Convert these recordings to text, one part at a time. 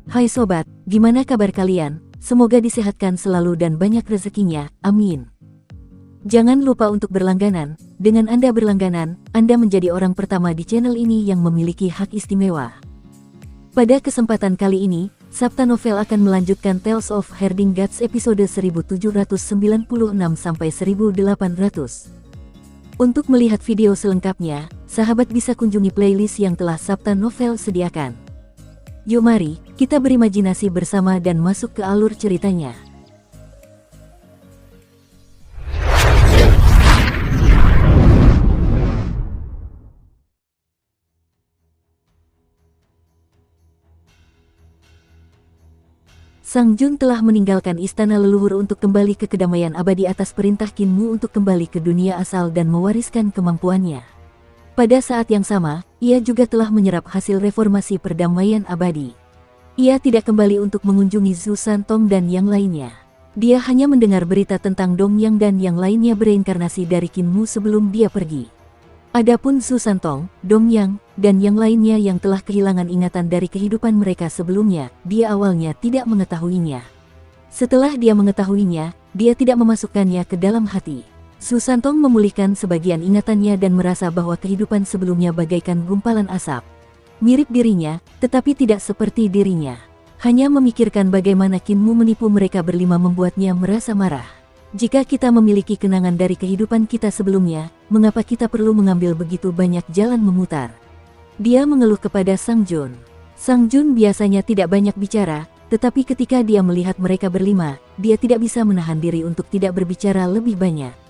Hai sobat, gimana kabar kalian? Semoga disehatkan selalu dan banyak rezekinya, amin. Jangan lupa untuk berlangganan. Dengan Anda berlangganan, Anda menjadi orang pertama di channel ini yang memiliki hak istimewa. Pada kesempatan kali ini, Sabta Novel akan melanjutkan Tales of Herding Gods episode 1796-1800. Untuk melihat video selengkapnya, sahabat bisa kunjungi playlist yang telah Sabta Novel sediakan. Yuk mari, kita berimajinasi bersama dan masuk ke alur ceritanya. Sang Jun telah meninggalkan istana leluhur untuk kembali ke kedamaian abadi atas perintah Qin Mu untuk kembali ke dunia asal dan mewariskan kemampuannya. Pada saat yang sama, ia juga telah menyerap hasil reformasi perdamaian abadi. Ia tidak kembali untuk mengunjungi Zhu Santong dan yang lainnya. Dia hanya mendengar berita tentang Dong Yang dan yang lainnya bereinkarnasi dari Qin Mu sebelum dia pergi. Adapun Zhu Santong, Dong Yang, dan yang lainnya yang telah kehilangan ingatan dari kehidupan mereka sebelumnya, dia awalnya tidak mengetahuinya. Setelah dia mengetahuinya, dia tidak memasukkannya ke dalam hati. Zhu Santong memulihkan sebagian ingatannya dan merasa bahwa kehidupan sebelumnya bagaikan gumpalan asap. Mirip dirinya, tetapi tidak seperti dirinya. Hanya memikirkan bagaimana Qin Mu menipu mereka berlima membuatnya merasa marah. Jika kita memiliki kenangan dari kehidupan kita sebelumnya, mengapa kita perlu mengambil begitu banyak jalan memutar? Dia mengeluh kepada Sang Jun. Sang Jun biasanya tidak banyak bicara, tetapi ketika dia melihat mereka berlima, dia tidak bisa menahan diri untuk tidak berbicara lebih banyak.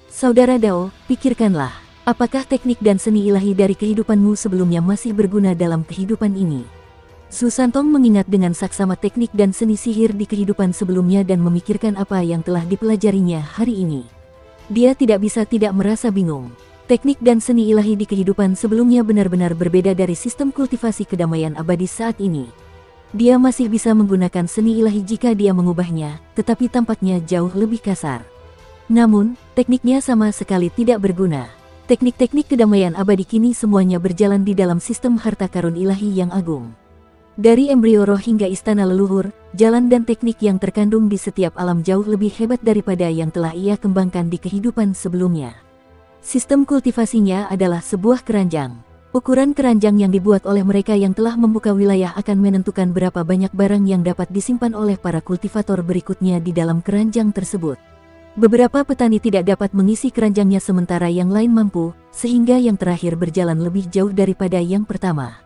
Saudara Dao, pikirkanlah, apakah teknik dan seni ilahi dari kehidupanmu sebelumnya masih berguna dalam kehidupan ini? Zhu Santong mengingat dengan saksama teknik dan seni sihir di kehidupan sebelumnya dan memikirkan apa yang telah dipelajarinya hari ini. Dia tidak bisa tidak merasa bingung. Teknik dan seni ilahi di kehidupan sebelumnya benar-benar berbeda dari sistem kultivasi kedamaian abadi saat ini. Dia masih bisa menggunakan seni ilahi jika dia mengubahnya, tetapi tampaknya jauh lebih kasar. Namun, tekniknya sama sekali tidak berguna. Teknik-teknik kedamaian abadi kini semuanya berjalan di dalam sistem harta karun ilahi yang agung. Dari embrio roh hingga istana leluhur, jalan dan teknik yang terkandung di setiap alam jauh lebih hebat daripada yang telah ia kembangkan di kehidupan sebelumnya. Sistem kultivasinya adalah sebuah keranjang. Ukuran keranjang yang dibuat oleh mereka yang telah membuka wilayah akan menentukan berapa banyak barang yang dapat disimpan oleh para kultivator berikutnya di dalam keranjang tersebut. Beberapa petani tidak dapat mengisi keranjangnya sementara yang lain mampu, sehingga yang terakhir berjalan lebih jauh daripada yang pertama.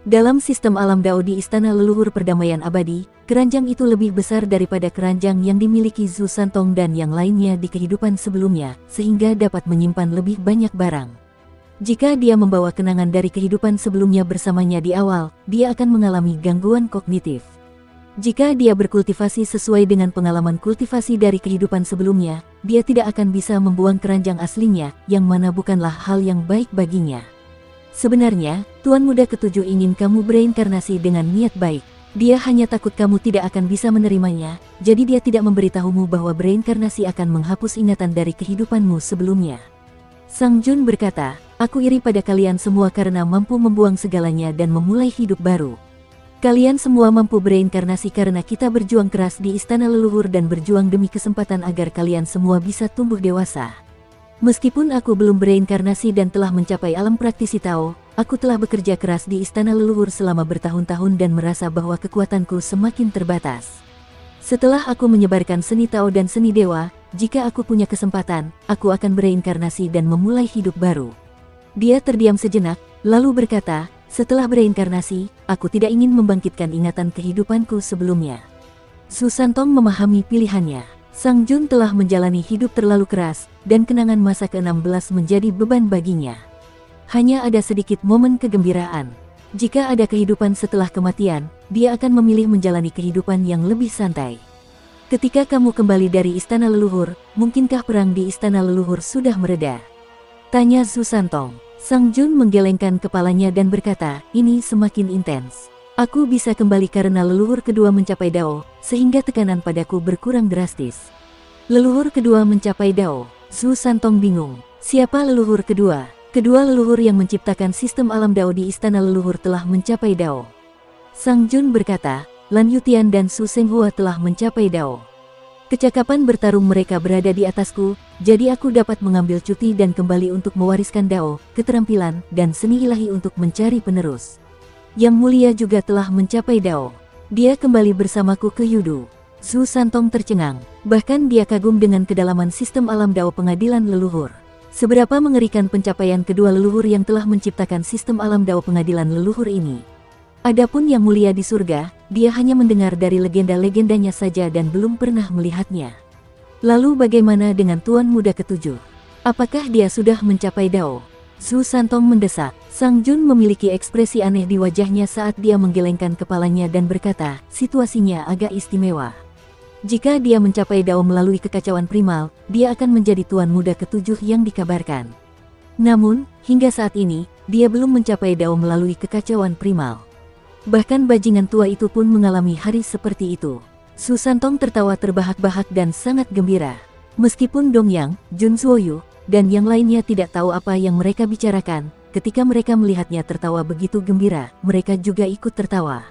Dalam sistem alam Dao di Istana Leluhur Perdamaian Abadi, keranjang itu lebih besar daripada keranjang yang dimiliki Zhu Santong dan yang lainnya di kehidupan sebelumnya, sehingga dapat menyimpan lebih banyak barang. Jika dia membawa kenangan dari kehidupan sebelumnya bersamanya di awal, dia akan mengalami gangguan kognitif. Jika dia berkultivasi sesuai dengan pengalaman kultivasi dari kehidupan sebelumnya, dia tidak akan bisa membuang keranjang aslinya, yang mana bukanlah hal yang baik baginya. Sebenarnya, Tuan Muda Ketujuh ingin kamu bereinkarnasi dengan niat baik. Dia hanya takut kamu tidak akan bisa menerimanya, jadi dia tidak memberitahumu bahwa bereinkarnasi akan menghapus ingatan dari kehidupanmu sebelumnya. Sang Jun berkata, aku iri pada kalian semua karena mampu membuang segalanya dan memulai hidup baru. Kalian semua mampu bereinkarnasi karena kita berjuang keras di istana leluhur dan berjuang demi kesempatan agar kalian semua bisa tumbuh dewasa. Meskipun aku belum bereinkarnasi dan telah mencapai alam praktisi Tao, aku telah bekerja keras di istana leluhur selama bertahun-tahun dan merasa bahwa kekuatanku semakin terbatas. Setelah aku menyebarkan seni Tao dan seni dewa, jika aku punya kesempatan, aku akan bereinkarnasi dan memulai hidup baru. Dia terdiam sejenak, lalu berkata, setelah bereinkarnasi, aku tidak ingin membangkitkan ingatan kehidupanku sebelumnya. Zhu Santong memahami pilihannya. Sang Jun telah menjalani hidup terlalu keras, dan kenangan masa ke-16 menjadi beban baginya. Hanya ada sedikit momen kegembiraan. Jika ada kehidupan setelah kematian, dia akan memilih menjalani kehidupan yang lebih santai. Ketika kamu kembali dari istana leluhur, mungkinkah perang di istana leluhur sudah mereda? Tanya Zhu Santong. Sang Jun menggelengkan kepalanya dan berkata, ini semakin intens. Aku bisa kembali karena leluhur kedua mencapai Dao, sehingga tekanan padaku berkurang drastis. Leluhur kedua mencapai Dao. Zhu Santong bingung. Siapa leluhur kedua? Kedua leluhur yang menciptakan sistem alam Dao di istana leluhur telah mencapai Dao. Sang Jun berkata, Lan Yutian dan Su Senghua telah mencapai Dao. Kecakapan bertarung mereka berada di atasku, jadi aku dapat mengambil cuti dan kembali untuk mewariskan Dao, keterampilan, dan seni ilahi untuk mencari penerus. Yang Mulia juga telah mencapai Dao. Dia kembali bersamaku ke Yudu. Su Santong tercengang, bahkan dia kagum dengan kedalaman sistem alam Dao pengadilan leluhur. Seberapa mengerikan pencapaian kedua leluhur yang telah menciptakan sistem alam Dao pengadilan leluhur ini. Adapun Yang Mulia di surga, dia hanya mendengar dari legenda-legendanya saja dan belum pernah melihatnya. Lalu bagaimana dengan Tuan Muda ketujuh? Apakah dia sudah mencapai Dao? Su Santong mendesak. Sang Jun memiliki ekspresi aneh di wajahnya saat dia menggelengkan kepalanya dan berkata, situasinya agak istimewa. Jika dia mencapai Dao melalui kekacauan primal, dia akan menjadi Tuan Muda ketujuh yang dikabarkan. Namun, hingga saat ini, dia belum mencapai Dao melalui kekacauan primal. Bahkan bajingan tua itu pun mengalami hari seperti itu. Su Santong tertawa terbahak-bahak dan sangat gembira. Meskipun Dong Yang, Jun Zuoyu, dan yang lainnya tidak tahu apa yang mereka bicarakan, ketika mereka melihatnya tertawa begitu gembira, mereka juga ikut tertawa.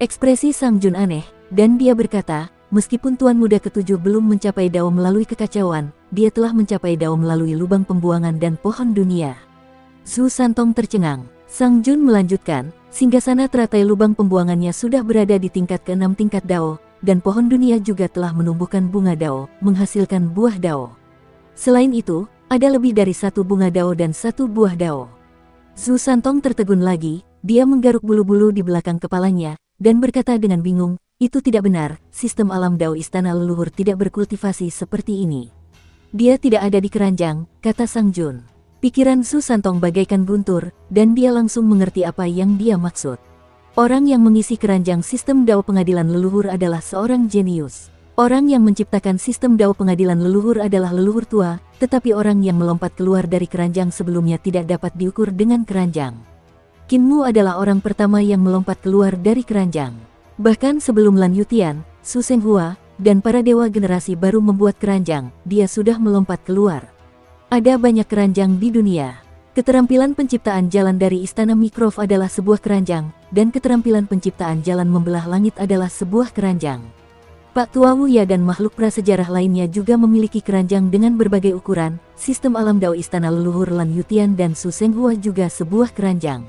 Ekspresi Sang Jun aneh, dan dia berkata, meskipun Tuan Muda ketujuh belum mencapai Dao melalui kekacauan, dia telah mencapai Dao melalui lubang pembuangan dan pohon dunia. Su Santong tercengang. Sang Jun melanjutkan, singgasana teratai lubang pembuangannya sudah berada di tingkat ke-6 tingkat Dao, dan pohon dunia juga telah menumbuhkan bunga Dao, menghasilkan buah Dao. Selain itu, ada lebih dari satu bunga Dao dan satu buah Dao. Su Santong tertegun lagi, dia menggaruk bulu-bulu di belakang kepalanya, dan berkata dengan bingung, itu tidak benar, sistem alam Dao istana leluhur tidak berkultivasi seperti ini. Dia tidak ada di keranjang, kata Sang Jun. Pikiran Su Santong bagaikan guntur, dan dia langsung mengerti apa yang dia maksud. Orang yang mengisi keranjang sistem Dao pengadilan leluhur adalah seorang jenius. Orang yang menciptakan sistem Dao pengadilan leluhur adalah leluhur tua, tetapi orang yang melompat keluar dari keranjang sebelumnya tidak dapat diukur dengan keranjang. Qin Mu adalah orang pertama yang melompat keluar dari keranjang. Bahkan sebelum Lan Yutian, Su Senghua, dan para dewa generasi baru membuat keranjang, dia sudah melompat keluar. Ada banyak keranjang di dunia. Keterampilan penciptaan jalan dari Istana Mikrov adalah sebuah keranjang, dan keterampilan penciptaan jalan membelah langit adalah sebuah keranjang. Pak Tua Wuya dan makhluk prasejarah lainnya juga memiliki keranjang dengan berbagai ukuran. Sistem alam Dao Istana Leluhur Lan Yutian dan Su Senghua juga sebuah keranjang.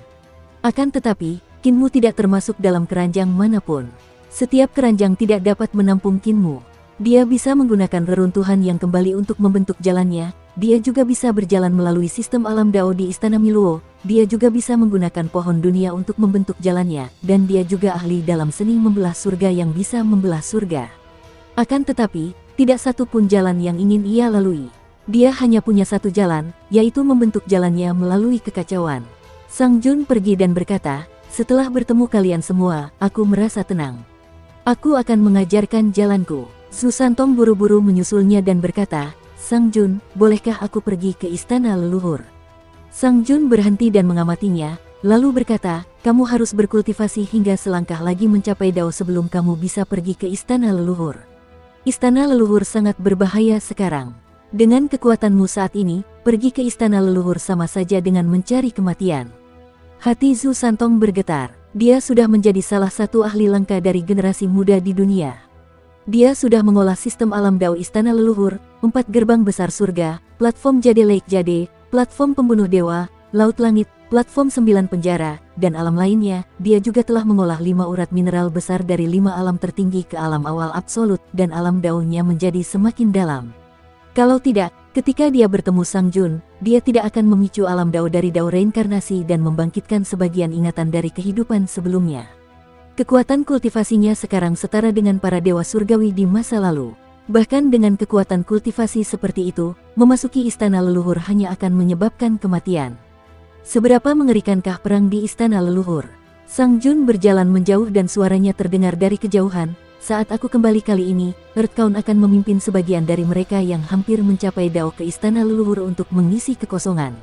Akan tetapi, Qin Mu tidak termasuk dalam keranjang manapun. Setiap keranjang tidak dapat menampung Qin Mu. Dia bisa menggunakan reruntuhan yang kembali untuk membentuk jalannya. Dia juga bisa berjalan melalui sistem alam Dao di Istana Miluo. Dia juga bisa menggunakan pohon dunia untuk membentuk jalannya, dan dia juga ahli dalam seni membelah surga yang bisa membelah surga. Akan tetapi, tidak satu pun jalan yang ingin ia lalui. Dia hanya punya satu jalan, yaitu membentuk jalannya melalui kekacauan. Sang Jun pergi dan berkata, setelah bertemu kalian semua, aku merasa tenang. Aku akan mengajarkan jalanku. Su Santong buru-buru menyusulnya dan berkata, Sang Jun, bolehkah aku pergi ke istana leluhur? Sang Jun berhenti dan mengamatinya, lalu berkata, kamu harus berkultivasi hingga selangkah lagi mencapai Dao sebelum kamu bisa pergi ke istana leluhur. Istana leluhur sangat berbahaya sekarang. Dengan kekuatanmu saat ini, pergi ke istana leluhur sama saja dengan mencari kematian. Hati Su Santong bergetar. Dia sudah menjadi salah satu ahli langka dari generasi muda di dunia. Dia sudah mengolah sistem alam Dao Istana Leluhur, 4 gerbang besar surga, platform Jade Lake Jade, platform pembunuh dewa, laut langit, platform 9 penjara, dan alam lainnya. Dia juga telah mengolah 5 urat mineral besar dari 5 alam tertinggi ke alam awal absolut, dan alam Dao-nya menjadi semakin dalam. Kalau tidak, ketika dia bertemu Sang Jun, dia tidak akan memicu alam Dao dari Dao reinkarnasi dan membangkitkan sebagian ingatan dari kehidupan sebelumnya. Kekuatan kultivasinya sekarang setara dengan para dewa surgawi di masa lalu. Bahkan dengan kekuatan kultivasi seperti itu, memasuki istana leluhur hanya akan menyebabkan kematian. Seberapa mengerikankah perang di istana leluhur? Sang Jun berjalan menjauh dan suaranya terdengar dari kejauhan. Saat aku kembali kali ini, Earthbound akan memimpin sebagian dari mereka yang hampir mencapai Dao ke istana leluhur untuk mengisi kekosongan.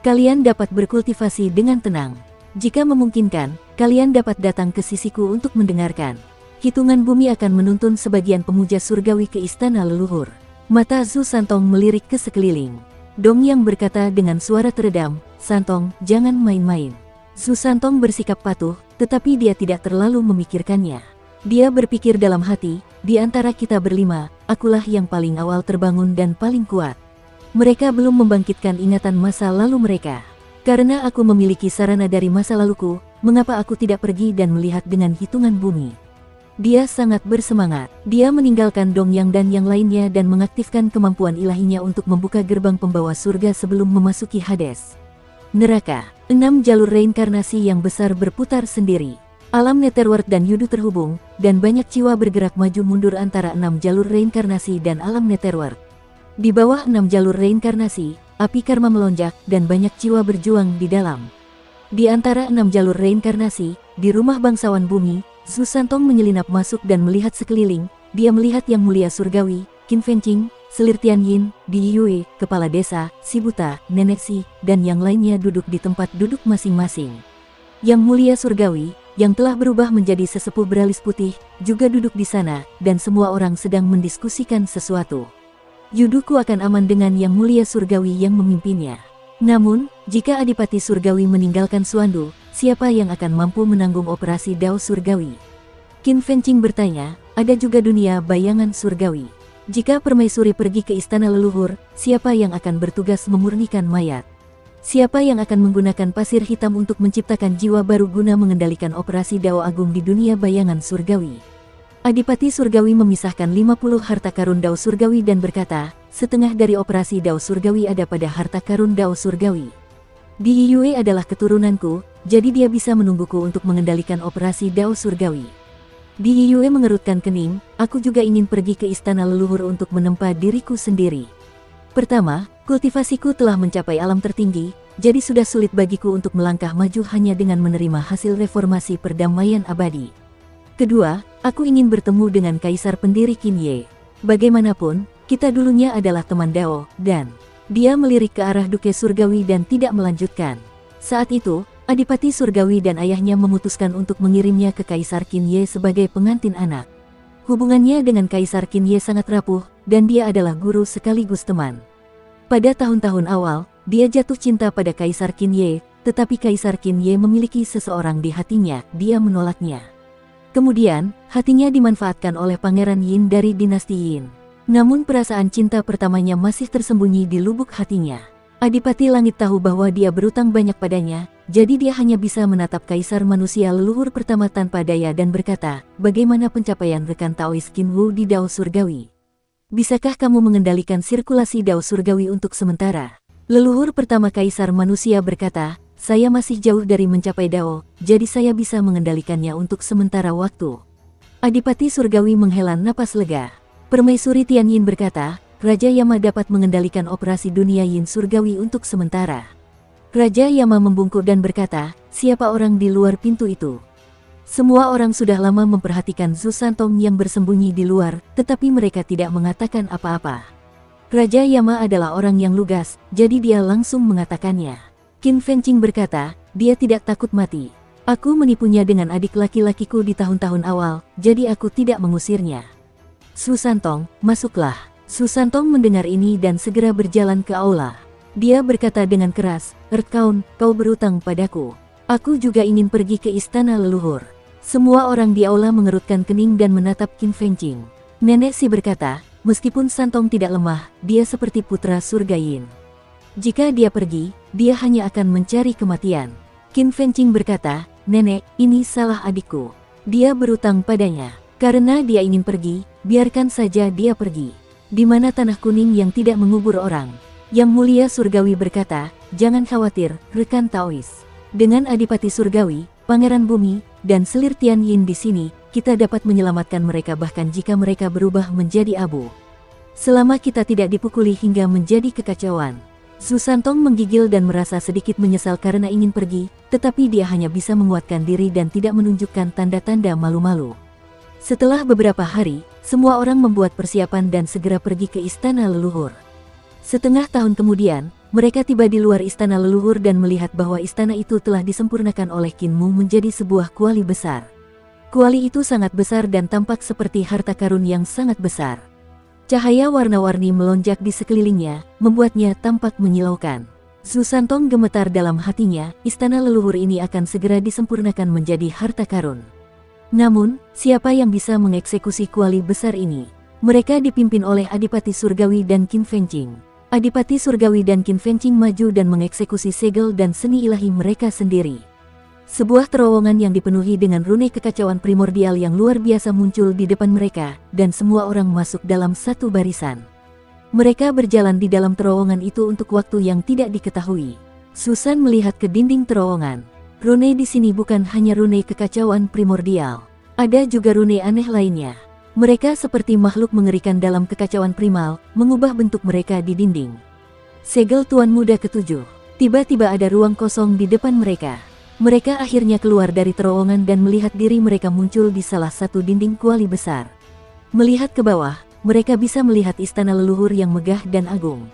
Kalian dapat berkultivasi dengan tenang. Jika memungkinkan, kalian dapat datang ke sisiku untuk mendengarkan. Hitungan bumi akan menuntun sebagian pemuja surgawi ke istana leluhur. Mata Su Santong melirik ke sekeliling. Dong Yang berkata dengan suara teredam, Santong, jangan main-main. Su Santong bersikap patuh, tetapi dia tidak terlalu memikirkannya. Dia berpikir dalam hati, di antara kita berlima, akulah yang paling awal terbangun dan paling kuat. Mereka belum membangkitkan ingatan masa lalu mereka. Karena aku memiliki sarana dari masa laluku, mengapa aku tidak pergi dan melihat dengan hitungan bumi? Dia sangat bersemangat. Dia meninggalkan Dong Yang dan yang lainnya dan mengaktifkan kemampuan ilahinya untuk membuka gerbang pembawa surga sebelum memasuki Hades. Neraka. 6 jalur reinkarnasi yang besar berputar sendiri. Alam Netherworld dan Yudu terhubung, dan banyak jiwa bergerak maju mundur antara 6 jalur reinkarnasi dan alam Netherworld. Di bawah 6 jalur reinkarnasi, api karma melonjak dan banyak jiwa berjuang di dalam. Di antara 6 jalur reinkarnasi, di rumah bangsawan bumi, Zhu Santong menyelinap masuk dan melihat sekeliling. Dia melihat Yang Mulia Surgawi, Qin Fengqing, Selir Tianyin, Di Yue, Kepala Desa, Si Buta, Nenek Si, dan yang lainnya duduk di tempat duduk masing-masing. Yang Mulia Surgawi, yang telah berubah menjadi sesepuh beralis putih, juga duduk di sana, dan semua orang sedang mendiskusikan sesuatu. Yuduku akan aman dengan Yang Mulia Surgawi yang memimpinnya. Namun, jika Adipati Surgawi meninggalkan Suandu, siapa yang akan mampu menanggung operasi Dao Surgawi? Qin Fengqing bertanya, ada juga dunia bayangan surgawi. Jika permaisuri pergi ke istana leluhur, siapa yang akan bertugas memurnikan mayat? Siapa yang akan menggunakan pasir hitam untuk menciptakan jiwa baru guna mengendalikan operasi Dao Agung di dunia bayangan surgawi? Adipati Surgawi memisahkan 50 harta karun Dao Surgawi dan berkata, setengah dari operasi Dao Surgawi ada pada harta karun Dao Surgawi. Di Yue adalah keturunanku, jadi dia bisa menungguku untuk mengendalikan operasi Dao Surgawi. Di Yue mengerutkan kening, aku juga ingin pergi ke istana leluhur untuk menempa diriku sendiri. Pertama, kultivasiku telah mencapai alam tertinggi, jadi sudah sulit bagiku untuk melangkah maju hanya dengan menerima hasil reformasi perdamaian abadi. Kedua, aku ingin bertemu dengan Kaisar pendiri Qin Ye. Bagaimanapun, kita dulunya adalah teman Dao, dan dia melirik ke arah Duke Surgawi dan tidak melanjutkan. Saat itu, Adipati Surgawi dan ayahnya memutuskan untuk mengirimnya ke Kaisar Qin Ye sebagai pengantin anak. Hubungannya dengan Kaisar Qin Ye sangat rapuh, dan dia adalah guru sekaligus teman. Pada tahun-tahun awal, dia jatuh cinta pada Kaisar Qin Ye, tetapi Kaisar Qin Ye memiliki seseorang di hatinya, dia menolaknya. Kemudian, hatinya dimanfaatkan oleh Pangeran Yin dari dinasti Yin. Namun perasaan cinta pertamanya masih tersembunyi di lubuk hatinya. Adipati Langit tahu bahwa dia berutang banyak padanya, jadi dia hanya bisa menatap Kaisar Manusia leluhur pertama tanpa daya dan berkata, bagaimana pencapaian rekan Taois Qin Wu di Dao Surgawi? Bisakah kamu mengendalikan sirkulasi Dao Surgawi untuk sementara? Leluhur pertama Kaisar Manusia berkata, saya masih jauh dari mencapai Dao, jadi saya bisa mengendalikannya untuk sementara waktu. Adipati Surgawi menghela napas lega. Permaisuri Tianyin berkata, Raja Yama dapat mengendalikan operasi dunia Yin Surgawi untuk sementara. Raja Yama membungkuk dan berkata, siapa orang di luar pintu itu? Semua orang sudah lama memperhatikan Zhu Santong yang bersembunyi di luar, tetapi mereka tidak mengatakan apa-apa. Raja Yama adalah orang yang lugas, jadi dia langsung mengatakannya. Qin Fengqing berkata, dia tidak takut mati. Aku menipunya dengan adik laki-lakiku di tahun-tahun awal, jadi aku tidak mengusirnya. Zhu Santong, masuklah. Zhu Santong mendengar ini dan segera berjalan ke aula. Dia berkata dengan keras, Earthkaun, kau berutang padaku. Aku juga ingin pergi ke istana leluhur. Semua orang di aula mengerutkan kening dan menatap Qin Fengqing. Nenek Si berkata, meskipun Santong tidak lemah, dia seperti putra surga Yin. Jika dia pergi, dia hanya akan mencari kematian. Qin Fengqing berkata, nenek, ini salah adikku. Dia berutang padanya. Karena dia ingin pergi, biarkan saja dia pergi. Di mana tanah kuning yang tidak mengubur orang? Yang Mulia Surgawi berkata, jangan khawatir, rekan Taois. Dengan Adipati Surgawi, Pangeran Bumi, dan Selir Tianyin di sini, kita dapat menyelamatkan mereka bahkan jika mereka berubah menjadi abu. Selama kita tidak dipukuli hingga menjadi kekacauan. Zhu Santong menggigil dan merasa sedikit menyesal karena ingin pergi, tetapi dia hanya bisa menguatkan diri dan tidak menunjukkan tanda-tanda malu-malu. Setelah beberapa hari, semua orang membuat persiapan dan segera pergi ke istana leluhur. Setengah tahun kemudian, mereka tiba di luar istana leluhur dan melihat bahwa istana itu telah disempurnakan oleh Qin Mu menjadi sebuah kuali besar. Kuali itu sangat besar dan tampak seperti harta karun yang sangat besar. Cahaya warna-warni melonjak di sekelilingnya, membuatnya tampak menyilaukan. Zhu Santong gemetar dalam hatinya, istana leluhur ini akan segera disempurnakan menjadi harta karun. Namun, siapa yang bisa mengeksekusi kuali besar ini? Mereka dipimpin oleh Adipati Surgawi dan Qin Fengqing. Adipati Surgawi dan Qin Fengqing maju dan mengeksekusi segel dan seni ilahi mereka sendiri. Sebuah terowongan yang dipenuhi dengan rune kekacauan primordial yang luar biasa muncul di depan mereka, dan semua orang masuk dalam satu barisan. Mereka berjalan di dalam terowongan itu untuk waktu yang tidak diketahui. Susan melihat ke dinding terowongan. Rune di sini bukan hanya rune kekacauan primordial. Ada juga rune aneh lainnya. Mereka seperti makhluk mengerikan dalam kekacauan primal, mengubah bentuk mereka di dinding. Segel Tuan Muda ketujuh. Tiba-tiba ada ruang kosong di depan mereka. Mereka akhirnya keluar dari terowongan dan melihat diri mereka muncul di salah satu dinding kuali besar. Melihat ke bawah, mereka bisa melihat istana leluhur yang megah dan agung.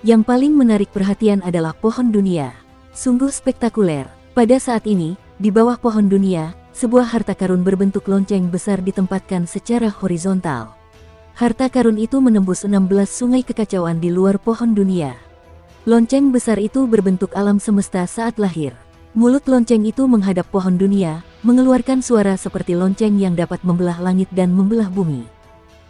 Yang paling menarik perhatian adalah pohon dunia. Sungguh spektakuler. Pada saat ini, di bawah pohon dunia, sebuah harta karun berbentuk lonceng besar ditempatkan secara horizontal. Harta karun itu menembus 16 sungai kekacauan di luar pohon dunia. Lonceng besar itu berbentuk alam semesta saat lahir. Mulut lonceng itu menghadap pohon dunia, mengeluarkan suara seperti lonceng yang dapat membelah langit dan membelah bumi.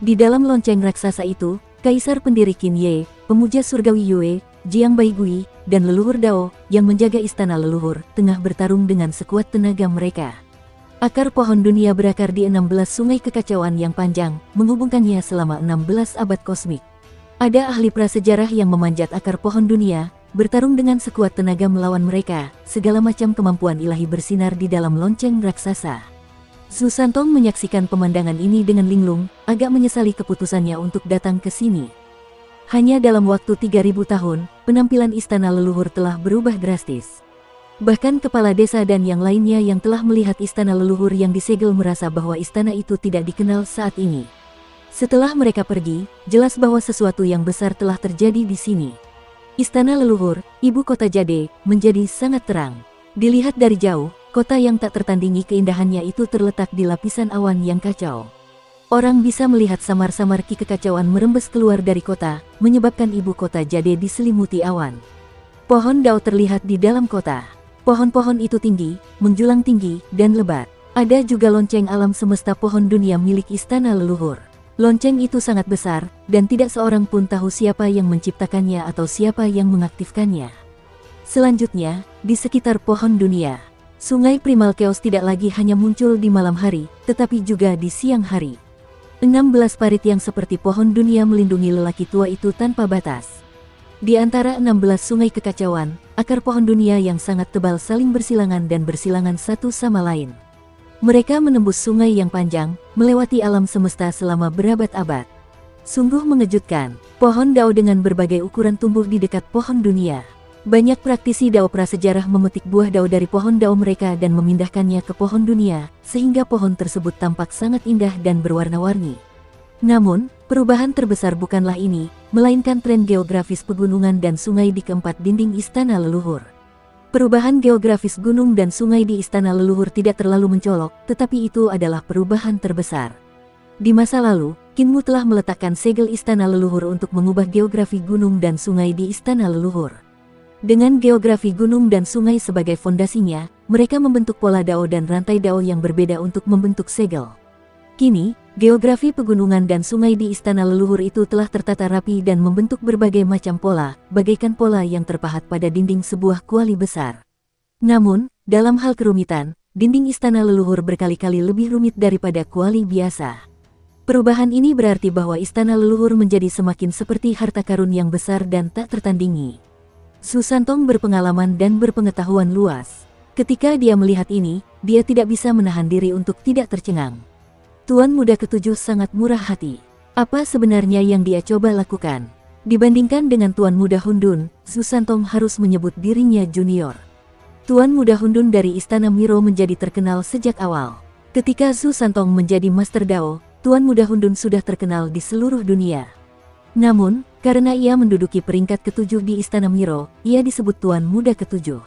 Di dalam lonceng raksasa itu, Kaisar pendiri Qin Ye, pemuja surgawi Yue, Jiang Baigui, dan leluhur Dao, yang menjaga istana leluhur, tengah bertarung dengan sekuat tenaga mereka. Akar pohon dunia berakar di 16 sungai kekacauan yang panjang, menghubungkannya selama 16 abad kosmik. Ada ahli prasejarah yang memanjat akar pohon dunia, bertarung dengan sekuat tenaga melawan mereka, segala macam kemampuan ilahi bersinar di dalam lonceng raksasa. Su Santong menyaksikan pemandangan ini dengan linglung, agak menyesali keputusannya untuk datang ke sini. Hanya dalam waktu 3000 tahun, penampilan istana leluhur telah berubah drastis. Bahkan kepala desa dan yang lainnya yang telah melihat istana leluhur yang disegel merasa bahwa istana itu tidak dikenal saat ini. Setelah mereka pergi, jelas bahwa sesuatu yang besar telah terjadi di sini. Istana leluhur, ibu kota Jade, menjadi sangat terang. Dilihat dari jauh, kota yang tak tertandingi keindahannya itu terletak di lapisan awan yang kacau. Orang bisa melihat samar-samar ki kekacauan merembes keluar dari kota, menyebabkan ibu kota Jade diselimuti awan. Pohon Dao terlihat di dalam kota. Pohon-pohon itu tinggi, menjulang tinggi, dan lebat. Ada juga lonceng alam semesta pohon dunia milik istana leluhur. Lonceng itu sangat besar, dan tidak seorang pun tahu siapa yang menciptakannya atau siapa yang mengaktifkannya. Selanjutnya, di sekitar pohon dunia, sungai primal chaos tidak lagi hanya muncul di malam hari, tetapi juga di siang hari. 16 parit yang seperti pohon dunia melindungi lelaki tua itu tanpa batas. Di antara 16 sungai kekacauan, akar pohon dunia yang sangat tebal saling bersilangan dan bersilangan satu sama lain. Mereka menembus sungai yang panjang, melewati alam semesta selama berabad-abad. Sungguh mengejutkan, pohon Dao dengan berbagai ukuran tumbuh di dekat pohon dunia. Banyak praktisi Dao prasejarah memetik buah Dao dari pohon Dao mereka dan memindahkannya ke pohon dunia, sehingga pohon tersebut tampak sangat indah dan berwarna-warni. Namun, perubahan terbesar bukanlah ini, melainkan tren geografis pegunungan dan sungai di keempat dinding istana leluhur. Perubahan geografis gunung dan sungai di istana leluhur tidak terlalu mencolok, tetapi itu adalah perubahan terbesar. Di masa lalu, Qinmu telah meletakkan segel istana leluhur untuk mengubah geografi gunung dan sungai di istana leluhur. Dengan geografi gunung dan sungai sebagai fondasinya, mereka membentuk pola Dao dan rantai Dao yang berbeda untuk membentuk segel. Kini, geografi pegunungan dan sungai di istana leluhur itu telah tertata rapi dan membentuk berbagai macam pola, bagaikan pola yang terpahat pada dinding sebuah kuali besar. Namun, dalam hal kerumitan, dinding istana leluhur berkali-kali lebih rumit daripada kuali biasa. Perubahan ini berarti bahwa istana leluhur menjadi semakin seperti harta karun yang besar dan tak tertandingi. Su Santong berpengalaman dan berpengetahuan luas. Ketika dia melihat ini, dia tidak bisa menahan diri untuk tidak tercengang. Tuan Muda ketujuh sangat murah hati. Apa sebenarnya yang dia coba lakukan? Dibandingkan dengan Tuan Muda Hundun, Su Santong harus menyebut dirinya junior. Tuan Muda Hundun dari Istana Miro menjadi terkenal sejak awal. Ketika Su Santong menjadi Master Dao, Tuan Muda Hundun sudah terkenal di seluruh dunia. Namun, karena ia menduduki peringkat ketujuh di Istana Miro, ia disebut Tuan Muda ketujuh.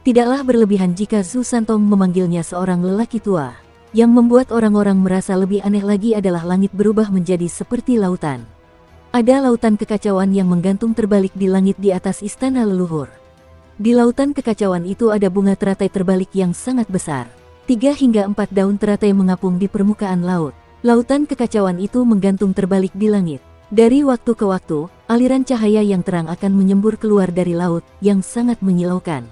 Tidaklah berlebihan jika Su Santong memanggilnya seorang lelaki tua. Yang membuat orang-orang merasa lebih aneh lagi adalah langit berubah menjadi seperti lautan. Ada lautan kekacauan yang menggantung terbalik di langit di atas istana leluhur. Di lautan kekacauan itu ada bunga teratai terbalik yang sangat besar. 3 hingga 4 daun teratai mengapung di permukaan laut. Lautan kekacauan itu menggantung terbalik di langit. Dari waktu ke waktu, aliran cahaya yang terang akan menyembur keluar dari laut, yang sangat menyilaukan.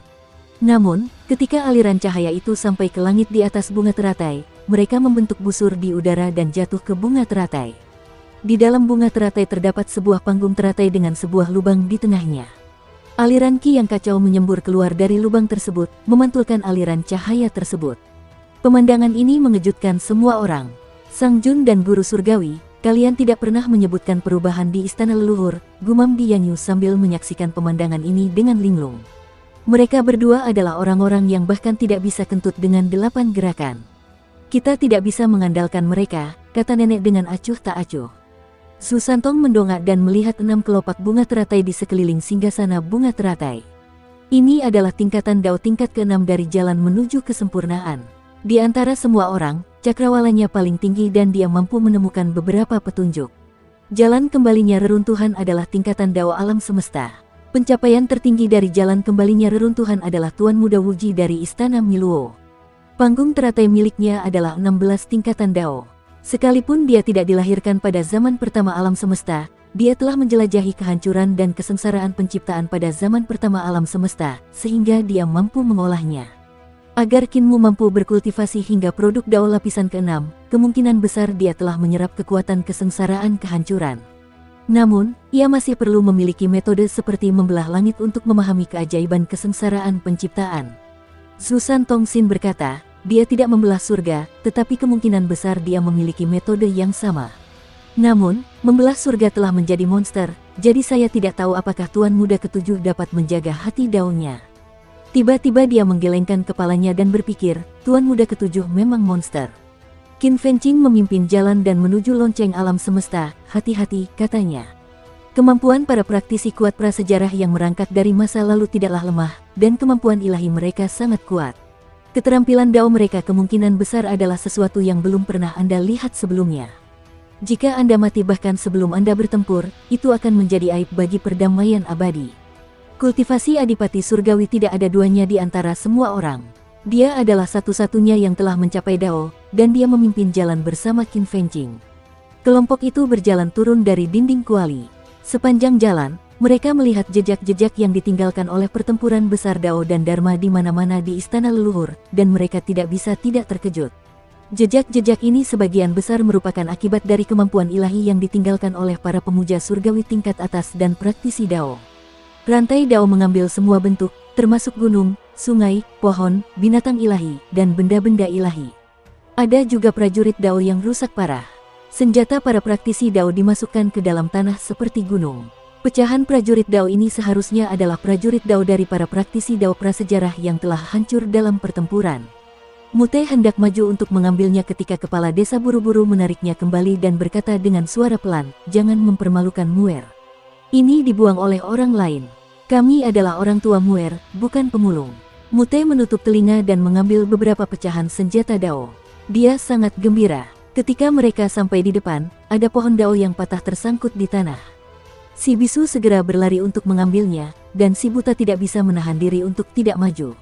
Namun, ketika aliran cahaya itu sampai ke langit di atas bunga teratai, mereka membentuk busur di udara dan jatuh ke bunga teratai. Di dalam bunga teratai terdapat sebuah panggung teratai dengan sebuah lubang di tengahnya. Aliran ki yang kacau menyembur keluar dari lubang tersebut, memantulkan aliran cahaya tersebut. Pemandangan ini mengejutkan semua orang. Sang Jun dan guru surgawi, kalian tidak pernah menyebutkan perubahan di istana leluhur, gumam Di Yanyu sambil menyaksikan pemandangan ini dengan linglung. Mereka berdua adalah orang-orang yang bahkan tidak bisa kentut dengan 8 gerakan. Kita tidak bisa mengandalkan mereka, kata nenek dengan acuh tak acuh. Su Santong mendongak dan melihat 6 kelopak bunga teratai di sekeliling singgasana bunga teratai. Ini adalah tingkatan dao tingkat ke-6 dari jalan menuju kesempurnaan. Di antara semua orang, cakrawalanya paling tinggi dan dia mampu menemukan beberapa petunjuk. Jalan kembalinya reruntuhan adalah tingkatan dao alam semesta. Pencapaian tertinggi dari jalan kembalinya reruntuhan adalah Tuan Muda Wuji dari Istana Miluo. Panggung teratai miliknya adalah 16 tingkatan dao. Sekalipun dia tidak dilahirkan pada zaman pertama alam semesta, dia telah menjelajahi kehancuran dan kesengsaraan penciptaan pada zaman pertama alam semesta, sehingga dia mampu mengolahnya. Agar Kinmu mampu berkultivasi hingga produk dao lapisan ke-6, kemungkinan besar dia telah menyerap kekuatan kesengsaraan kehancuran. Namun, ia masih perlu memiliki metode seperti membelah langit untuk memahami keajaiban kesengsaraan penciptaan. Su Santong Sin berkata, dia tidak membelah surga, tetapi kemungkinan besar dia memiliki metode yang sama. Namun, membelah surga telah menjadi monster, jadi saya tidak tahu apakah Tuan Muda Ketujuh dapat menjaga hati daunnya. Tiba-tiba dia menggelengkan kepalanya dan berpikir, Tuan Muda Ketujuh memang monster. Qin Fengqing memimpin jalan dan menuju lonceng alam semesta, hati-hati, katanya. Kemampuan para praktisi kuat prasejarah yang merangkak dari masa lalu tidaklah lemah, dan kemampuan ilahi mereka sangat kuat. Keterampilan dao mereka kemungkinan besar adalah sesuatu yang belum pernah Anda lihat sebelumnya. Jika Anda mati bahkan sebelum Anda bertempur, itu akan menjadi aib bagi perdamaian abadi. Kultivasi Adipati Surgawi tidak ada duanya di antara semua orang. Dia adalah satu-satunya yang telah mencapai dao, dan dia memimpin jalan bersama Qin Fengqing. Kelompok itu berjalan turun dari dinding kuali. Sepanjang jalan, mereka melihat jejak-jejak yang ditinggalkan oleh pertempuran besar dao dan dharma di mana-mana di istana leluhur, dan mereka tidak bisa tidak terkejut. Jejak-jejak ini sebagian besar merupakan akibat dari kemampuan ilahi yang ditinggalkan oleh para pemuja surgawi tingkat atas dan praktisi dao. Rantai dao mengambil semua bentuk, termasuk gunung, sungai, pohon, binatang ilahi, dan benda-benda ilahi. Ada juga prajurit dao yang rusak parah. Senjata para praktisi dao dimasukkan ke dalam tanah seperti gunung. Pecahan prajurit dao ini seharusnya adalah prajurit dao dari para praktisi dao prasejarah yang telah hancur dalam pertempuran. Mute hendak maju untuk mengambilnya ketika kepala desa buru-buru menariknya kembali dan berkata dengan suara pelan, "Jangan mempermalukan Muer. Ini dibuang oleh orang lain. Kami adalah orang tua Muer, bukan pemulung." Mute menutup telinga dan mengambil beberapa pecahan senjata dao. Dia sangat gembira. Ketika mereka sampai di depan, ada pohon dao yang patah tersangkut di tanah. Si bisu segera berlari untuk mengambilnya, dan si buta tidak bisa menahan diri untuk tidak maju.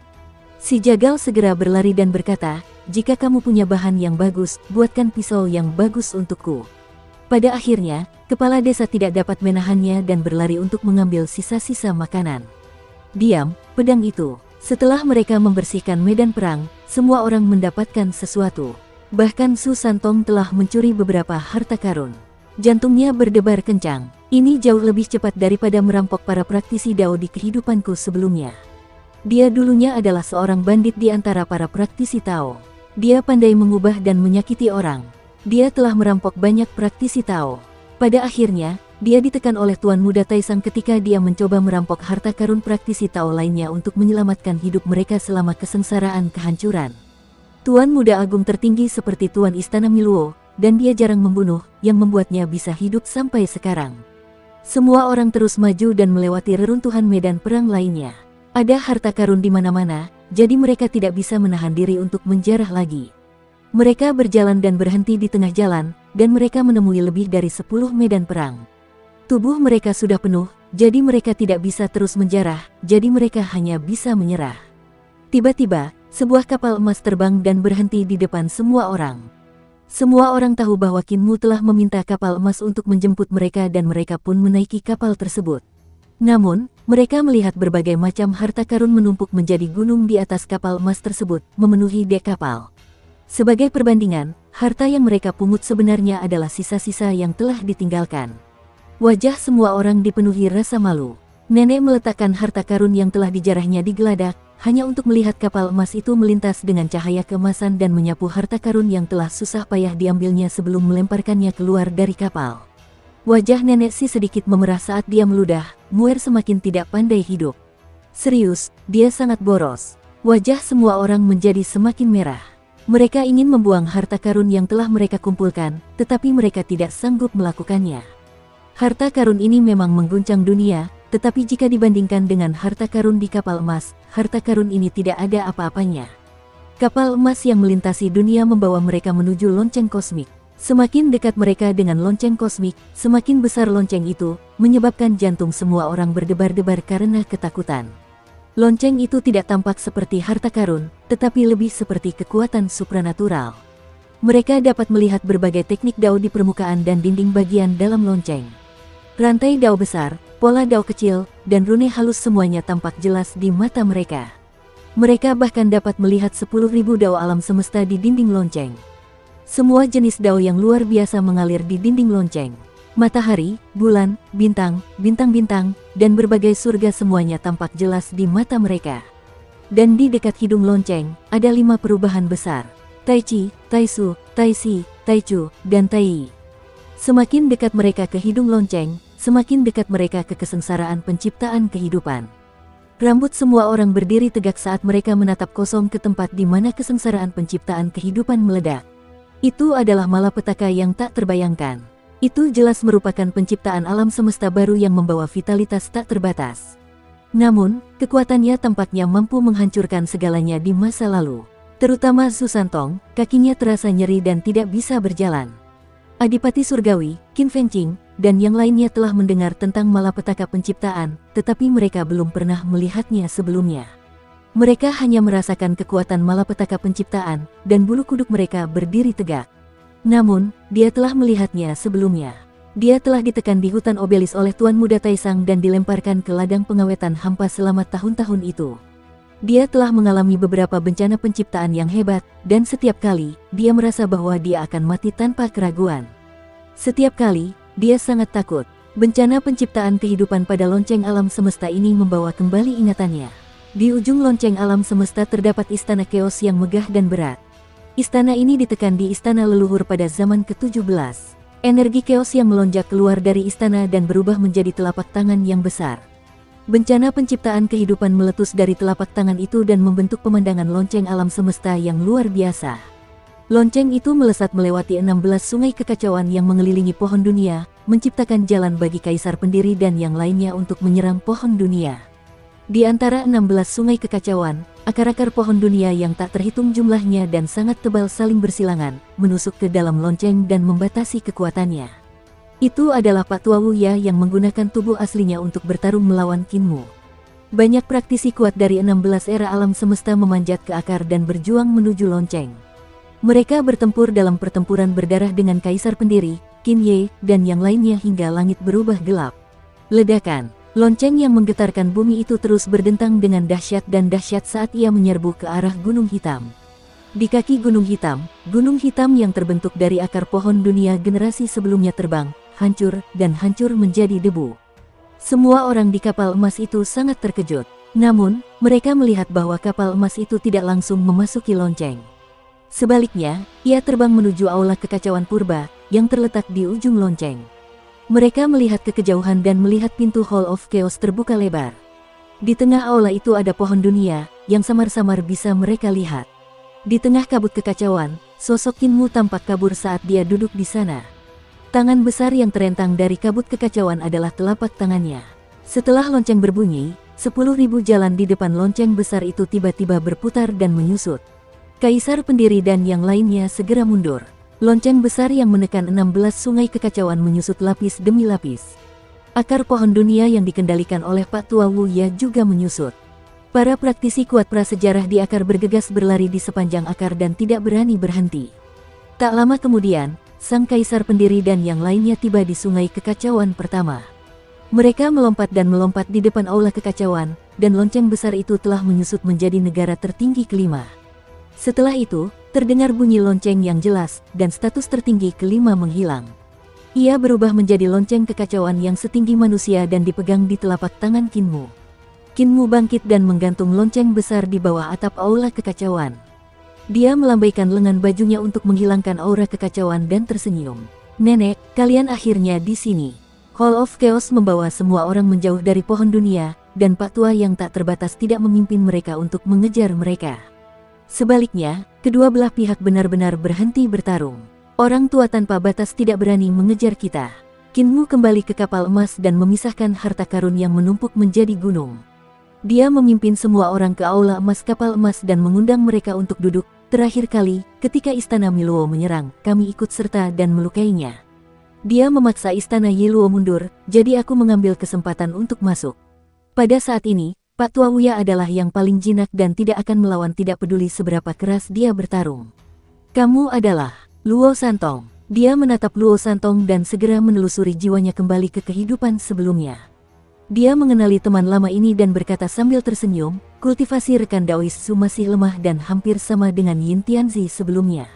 Si jagal segera berlari dan berkata, "Jika kamu punya bahan yang bagus, buatkan pisau yang bagus untukku." Pada akhirnya, kepala desa tidak dapat menahannya dan berlari untuk mengambil sisa-sisa makanan. Diam, pedang itu. Setelah mereka membersihkan medan perang, semua orang mendapatkan sesuatu. Bahkan Su Santong telah mencuri beberapa harta karun. Jantungnya berdebar kencang. Ini jauh lebih cepat daripada merampok para praktisi dao di kehidupanku sebelumnya. Dia dulunya adalah seorang bandit di antara para praktisi Tao. Dia pandai mengubah dan menyakiti orang. Dia telah merampok banyak praktisi Tao. Pada akhirnya, dia ditekan oleh Tuan Muda Taisang ketika dia mencoba merampok harta karun praktisi Tao lainnya untuk menyelamatkan hidup mereka selama kesengsaraan kehancuran. Tuan Muda Agung tertinggi seperti Tuan Istana Miluo, dan dia jarang membunuh, yang membuatnya bisa hidup sampai sekarang. Semua orang terus maju dan melewati reruntuhan medan perang lainnya. Ada harta karun di mana-mana, jadi mereka tidak bisa menahan diri untuk menjarah lagi. Mereka berjalan dan berhenti di tengah jalan, dan mereka menemui lebih dari 10 medan perang. Tubuh mereka sudah penuh, jadi mereka tidak bisa terus menjarah, jadi mereka hanya bisa menyerah. Tiba-tiba, Sebuah kapal emas terbang dan berhenti di depan semua orang. Semua orang tahu bahwa Qin Mu telah meminta kapal emas untuk menjemput mereka dan mereka pun menaiki kapal tersebut. Namun, mereka melihat berbagai macam harta karun menumpuk menjadi gunung di atas kapal emas tersebut, memenuhi dek kapal. Sebagai perbandingan, harta yang mereka pungut sebenarnya adalah sisa-sisa yang telah ditinggalkan. Wajah semua orang dipenuhi rasa malu. Nenek meletakkan harta karun yang telah dijarahnya di geladak, hanya untuk melihat kapal emas itu melintas dengan cahaya keemasan dan menyapu harta karun yang telah susah payah diambilnya sebelum melemparkannya keluar dari kapal. Wajah nenek si sedikit memerah saat dia meludah, Muer semakin tidak pandai hidup. Serius, dia sangat boros. Wajah semua orang menjadi semakin merah. Mereka ingin membuang harta karun yang telah mereka kumpulkan, tetapi mereka tidak sanggup melakukannya. Harta karun ini memang mengguncang dunia, tetapi jika dibandingkan dengan harta karun di kapal emas, harta karun ini tidak ada apa-apanya. Kapal emas yang melintasi dunia membawa mereka menuju lonceng kosmik. Semakin dekat mereka dengan lonceng kosmik, semakin besar lonceng itu, menyebabkan jantung semua orang berdebar-debar karena ketakutan. Lonceng itu tidak tampak seperti harta karun, tetapi lebih seperti kekuatan supranatural. Mereka dapat melihat berbagai teknik dao di permukaan dan dinding bagian dalam lonceng. Rantai dao besar, pola dao kecil, dan rune halus semuanya tampak jelas di mata mereka. Mereka bahkan dapat melihat 10.000 dao alam semesta di dinding lonceng. Semua jenis dao yang luar biasa mengalir di dinding lonceng. Matahari, bulan, bintang, bintang-bintang, dan berbagai surga semuanya tampak jelas di mata mereka. Dan di dekat hidung lonceng, ada 5 perubahan besar. Tai Chi, Tai Su, Tai Si, Tai Chu, dan Tai Yi. Semakin dekat mereka ke hidung lonceng, semakin dekat mereka ke kesengsaraan penciptaan kehidupan. Rambut semua orang berdiri tegak saat mereka menatap kosong ke tempat di mana kesengsaraan penciptaan kehidupan meledak. Itu adalah malapetaka yang tak terbayangkan. Itu jelas merupakan penciptaan alam semesta baru yang membawa vitalitas tak terbatas. Namun, kekuatannya tampaknya mampu menghancurkan segalanya di masa lalu. Terutama Susantong, kakinya terasa nyeri dan tidak bisa berjalan. Adipati Surgawi, Qin Fengqing, dan yang lainnya telah mendengar tentang malapetaka penciptaan, tetapi mereka belum pernah melihatnya sebelumnya. Mereka hanya merasakan kekuatan malapetaka penciptaan, dan bulu kuduk mereka berdiri tegak. Namun, dia telah melihatnya sebelumnya. Dia telah ditekan di hutan Obelis oleh Tuan Muda Taisang dan dilemparkan ke ladang pengawetan hampa selama tahun-tahun itu. Dia telah mengalami beberapa bencana penciptaan yang hebat, dan setiap kali, dia merasa bahwa dia akan mati tanpa keraguan. Setiap kali, dia sangat takut. Bencana penciptaan kehidupan pada lonceng alam semesta ini membawa kembali ingatannya. Di ujung lonceng alam semesta terdapat istana keos yang megah dan berat. Istana ini ditekan di istana leluhur pada zaman ke-17. Energi keos yang melonjak keluar dari istana dan berubah menjadi telapak tangan yang besar. Bencana penciptaan kehidupan meletus dari telapak tangan itu dan membentuk pemandangan lonceng alam semesta yang luar biasa. Lonceng itu melesat melewati 16 sungai kekacauan yang mengelilingi pohon dunia, menciptakan jalan bagi kaisar pendiri dan yang lainnya untuk menyerang pohon dunia. Di antara 16 sungai kekacauan, akar-akar pohon dunia yang tak terhitung jumlahnya dan sangat tebal saling bersilangan, menusuk ke dalam lonceng dan membatasi kekuatannya. Itu adalah Pak Tua Wuya yang menggunakan tubuh aslinya untuk bertarung melawan Qin Mu. Banyak praktisi kuat dari 16 era alam semesta memanjat ke akar dan berjuang menuju lonceng. Mereka bertempur dalam pertempuran berdarah dengan kaisar pendiri, Qin Ye, dan yang lainnya hingga langit berubah gelap. Ledakan. Lonceng yang menggetarkan bumi itu terus berdentang dengan dahsyat dan dahsyat saat ia menyerbu ke arah Gunung Hitam. Di kaki Gunung Hitam yang terbentuk dari akar pohon dunia generasi sebelumnya terbang, hancur menjadi debu. Semua orang di kapal emas itu sangat terkejut. Namun, mereka melihat bahwa kapal emas itu tidak langsung memasuki lonceng. Sebaliknya, ia terbang menuju aula kekacauan purba, yang terletak di ujung lonceng. Mereka melihat ke kejauhan dan melihat pintu Hall of Chaos terbuka lebar. Di tengah aula itu ada pohon dunia, yang samar-samar bisa mereka lihat. Di tengah kabut kekacauan, sosok Qin Mu tampak kabur saat dia duduk di sana. Tangan besar yang terentang dari kabut kekacauan adalah telapak tangannya. Setelah lonceng berbunyi, 10.000 jalan di depan lonceng besar itu tiba-tiba berputar dan menyusut. Kaisar pendiri dan yang lainnya segera mundur. Lonceng besar yang menekan 16 sungai kekacauan menyusut lapis demi lapis. Akar pohon dunia yang dikendalikan oleh Pak Tua Wuya juga menyusut. Para praktisi kuat prasejarah di akar bergegas berlari di sepanjang akar dan tidak berani berhenti. Tak lama kemudian, sang kaisar pendiri dan yang lainnya tiba di sungai kekacauan pertama. Mereka melompat dan melompat di depan aula kekacauan, dan lonceng besar itu telah menyusut menjadi negara tertinggi kelima. Setelah itu, terdengar bunyi lonceng yang jelas, dan status tertinggi kelima menghilang. Ia berubah menjadi lonceng kekacauan yang setinggi manusia dan dipegang di telapak tangan Kinmu. Kinmu bangkit dan menggantung lonceng besar di bawah atap aula kekacauan. Dia melambaikan lengan bajunya untuk menghilangkan aura kekacauan dan tersenyum. Nenek, kalian akhirnya di sini. Hall of Chaos membawa semua orang menjauh dari pohon dunia, dan Pak Tua yang tak terbatas tidak memimpin mereka untuk mengejar mereka. Sebaliknya, kedua belah pihak benar-benar berhenti bertarung. Orang tua tanpa batas tidak berani mengejar kita. Kinmu kembali ke kapal emas dan memisahkan harta karun yang menumpuk menjadi gunung. Dia memimpin semua orang ke aula emas kapal emas dan mengundang mereka untuk duduk. Terakhir kali, ketika istana Miluo menyerang, kami ikut serta dan melukainya. Dia memaksa istana Yiluo mundur, jadi aku mengambil kesempatan untuk masuk. Pada saat ini, Pak Tua Wuya adalah yang paling jinak dan tidak akan melawan tidak peduli seberapa keras dia bertarung. Kamu adalah Luo Santong. Dia menatap Luo Santong dan segera menelusuri jiwanya kembali ke kehidupan sebelumnya. Dia mengenali teman lama ini dan berkata sambil tersenyum, kultivasi rekan Daois Su masih lemah dan hampir sama dengan Yin Tianzi sebelumnya.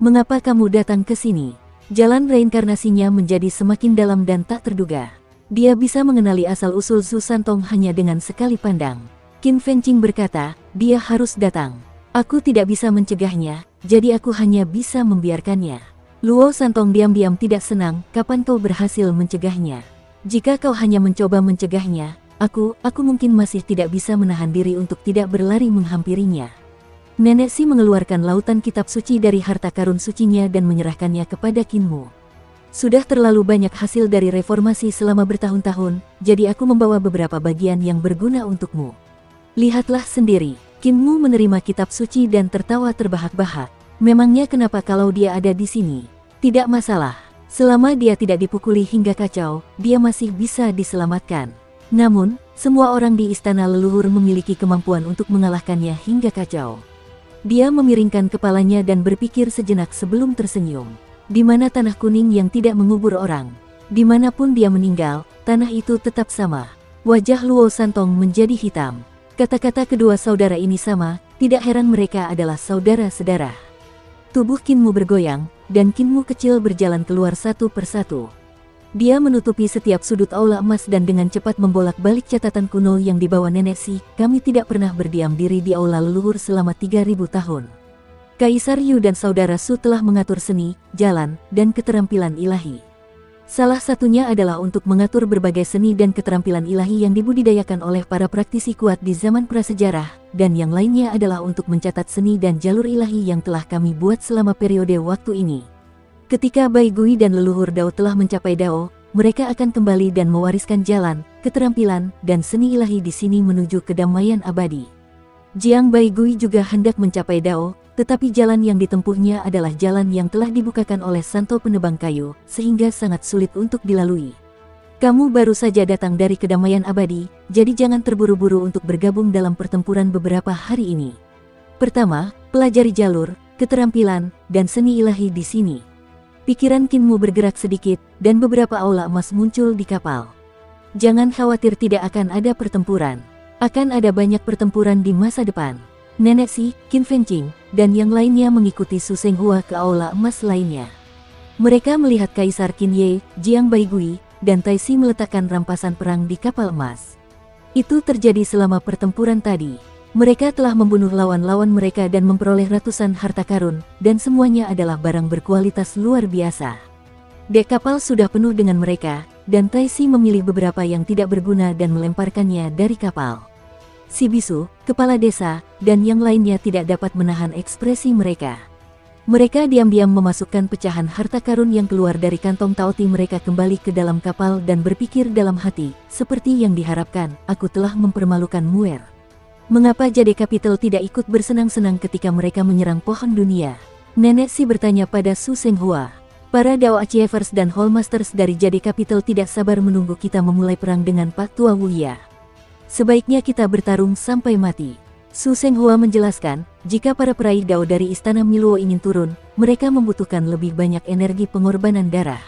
Mengapa kamu datang ke sini? Jalan reinkarnasinya menjadi semakin dalam dan tak terduga. Dia bisa mengenali asal-usul Su Santong hanya dengan sekali pandang. Qin Fengqing berkata, dia harus datang. Aku tidak bisa mencegahnya, jadi aku hanya bisa membiarkannya. Luo Santong diam-diam tidak senang, kapan kau berhasil mencegahnya? Jika kau hanya mencoba mencegahnya, aku mungkin masih tidak bisa menahan diri untuk tidak berlari menghampirinya. Nenek Si mengeluarkan lautan kitab suci dari harta karun sucinya dan menyerahkannya kepada Kinmu. Sudah terlalu banyak hasil dari reformasi selama bertahun-tahun, jadi aku membawa beberapa bagian yang berguna untukmu. Lihatlah sendiri. Kinmu menerima kitab suci dan tertawa terbahak-bahak. Memangnya kenapa kalau dia ada di sini? Tidak masalah. Selama dia tidak dipukuli hingga kacau, dia masih bisa diselamatkan. Namun, semua orang di istana leluhur memiliki kemampuan untuk mengalahkannya hingga kacau. Dia memiringkan kepalanya dan berpikir sejenak sebelum tersenyum. Di mana tanah kuning yang tidak mengubur orang? Dimanapun dia meninggal, tanah itu tetap sama. Wajah Luo Santong menjadi hitam. Kata-kata kedua saudara ini sama, tidak heran mereka adalah saudara-saudara. Tubuh Kinmu bergoyang, dan Kinmu kecil berjalan keluar satu persatu. Dia menutupi setiap sudut aula emas dan dengan cepat membolak-balik catatan kuno yang dibawa Nenek Si. Kami tidak pernah berdiam diri di aula leluhur selama 3000 tahun. Kaisar Yu dan saudara Su telah mengatur seni, jalan, dan keterampilan ilahi. Salah satunya adalah untuk mengatur berbagai seni dan keterampilan ilahi yang dibudidayakan oleh para praktisi kuat di zaman prasejarah, dan yang lainnya adalah untuk mencatat seni dan jalur ilahi yang telah kami buat selama periode waktu ini. Ketika Bai Gui dan leluhur Dao telah mencapai Dao, mereka akan kembali dan mewariskan jalan, keterampilan, dan seni ilahi di sini menuju kedamaian abadi. Jiang Bai Gui juga hendak mencapai Dao, tetapi jalan yang ditempuhnya adalah jalan yang telah dibukakan oleh Santo Penebang Kayu, sehingga sangat sulit untuk dilalui. Kamu baru saja datang dari kedamaian abadi, jadi jangan terburu-buru untuk bergabung dalam pertempuran beberapa hari ini. Pertama, pelajari jalur, keterampilan, dan seni ilahi di sini. Pikiran Kinmu bergerak sedikit, dan beberapa aula emas muncul di kapal. Jangan khawatir, tidak akan ada pertempuran. Akan ada banyak pertempuran di masa depan. Nenek Si, Qin Fengqing, dan yang lainnya mengikuti Su Senghua ke aula emas lainnya. Mereka melihat Kaisar Qin Ye, Jiang Bai Gui, dan Tai Si meletakkan rampasan perang di kapal emas. Itu terjadi selama pertempuran tadi. Mereka telah membunuh lawan-lawan mereka dan memperoleh ratusan harta karun, dan semuanya adalah barang berkualitas luar biasa. Dek kapal sudah penuh dengan mereka, dan Tai Si memilih beberapa yang tidak berguna dan melemparkannya dari kapal. Si bisu, kepala desa, dan yang lainnya tidak dapat menahan ekspresi mereka. Mereka diam-diam memasukkan pecahan harta karun yang keluar dari kantong taoti mereka kembali ke dalam kapal dan berpikir dalam hati, seperti yang diharapkan, aku telah mempermalukan Muer. Mengapa Jade Capital tidak ikut bersenang-senang ketika mereka menyerang pohon dunia? Nenek Si bertanya pada Su Senghua. Para Dao Achievers dan Hallmasters dari Jade Capital tidak sabar menunggu kita memulai perang dengan Pak Tua Wuya. Sebaiknya kita bertarung sampai mati. Su Senghua menjelaskan, jika para peraih Dao dari Istana Miluo ingin turun, mereka membutuhkan lebih banyak energi pengorbanan darah.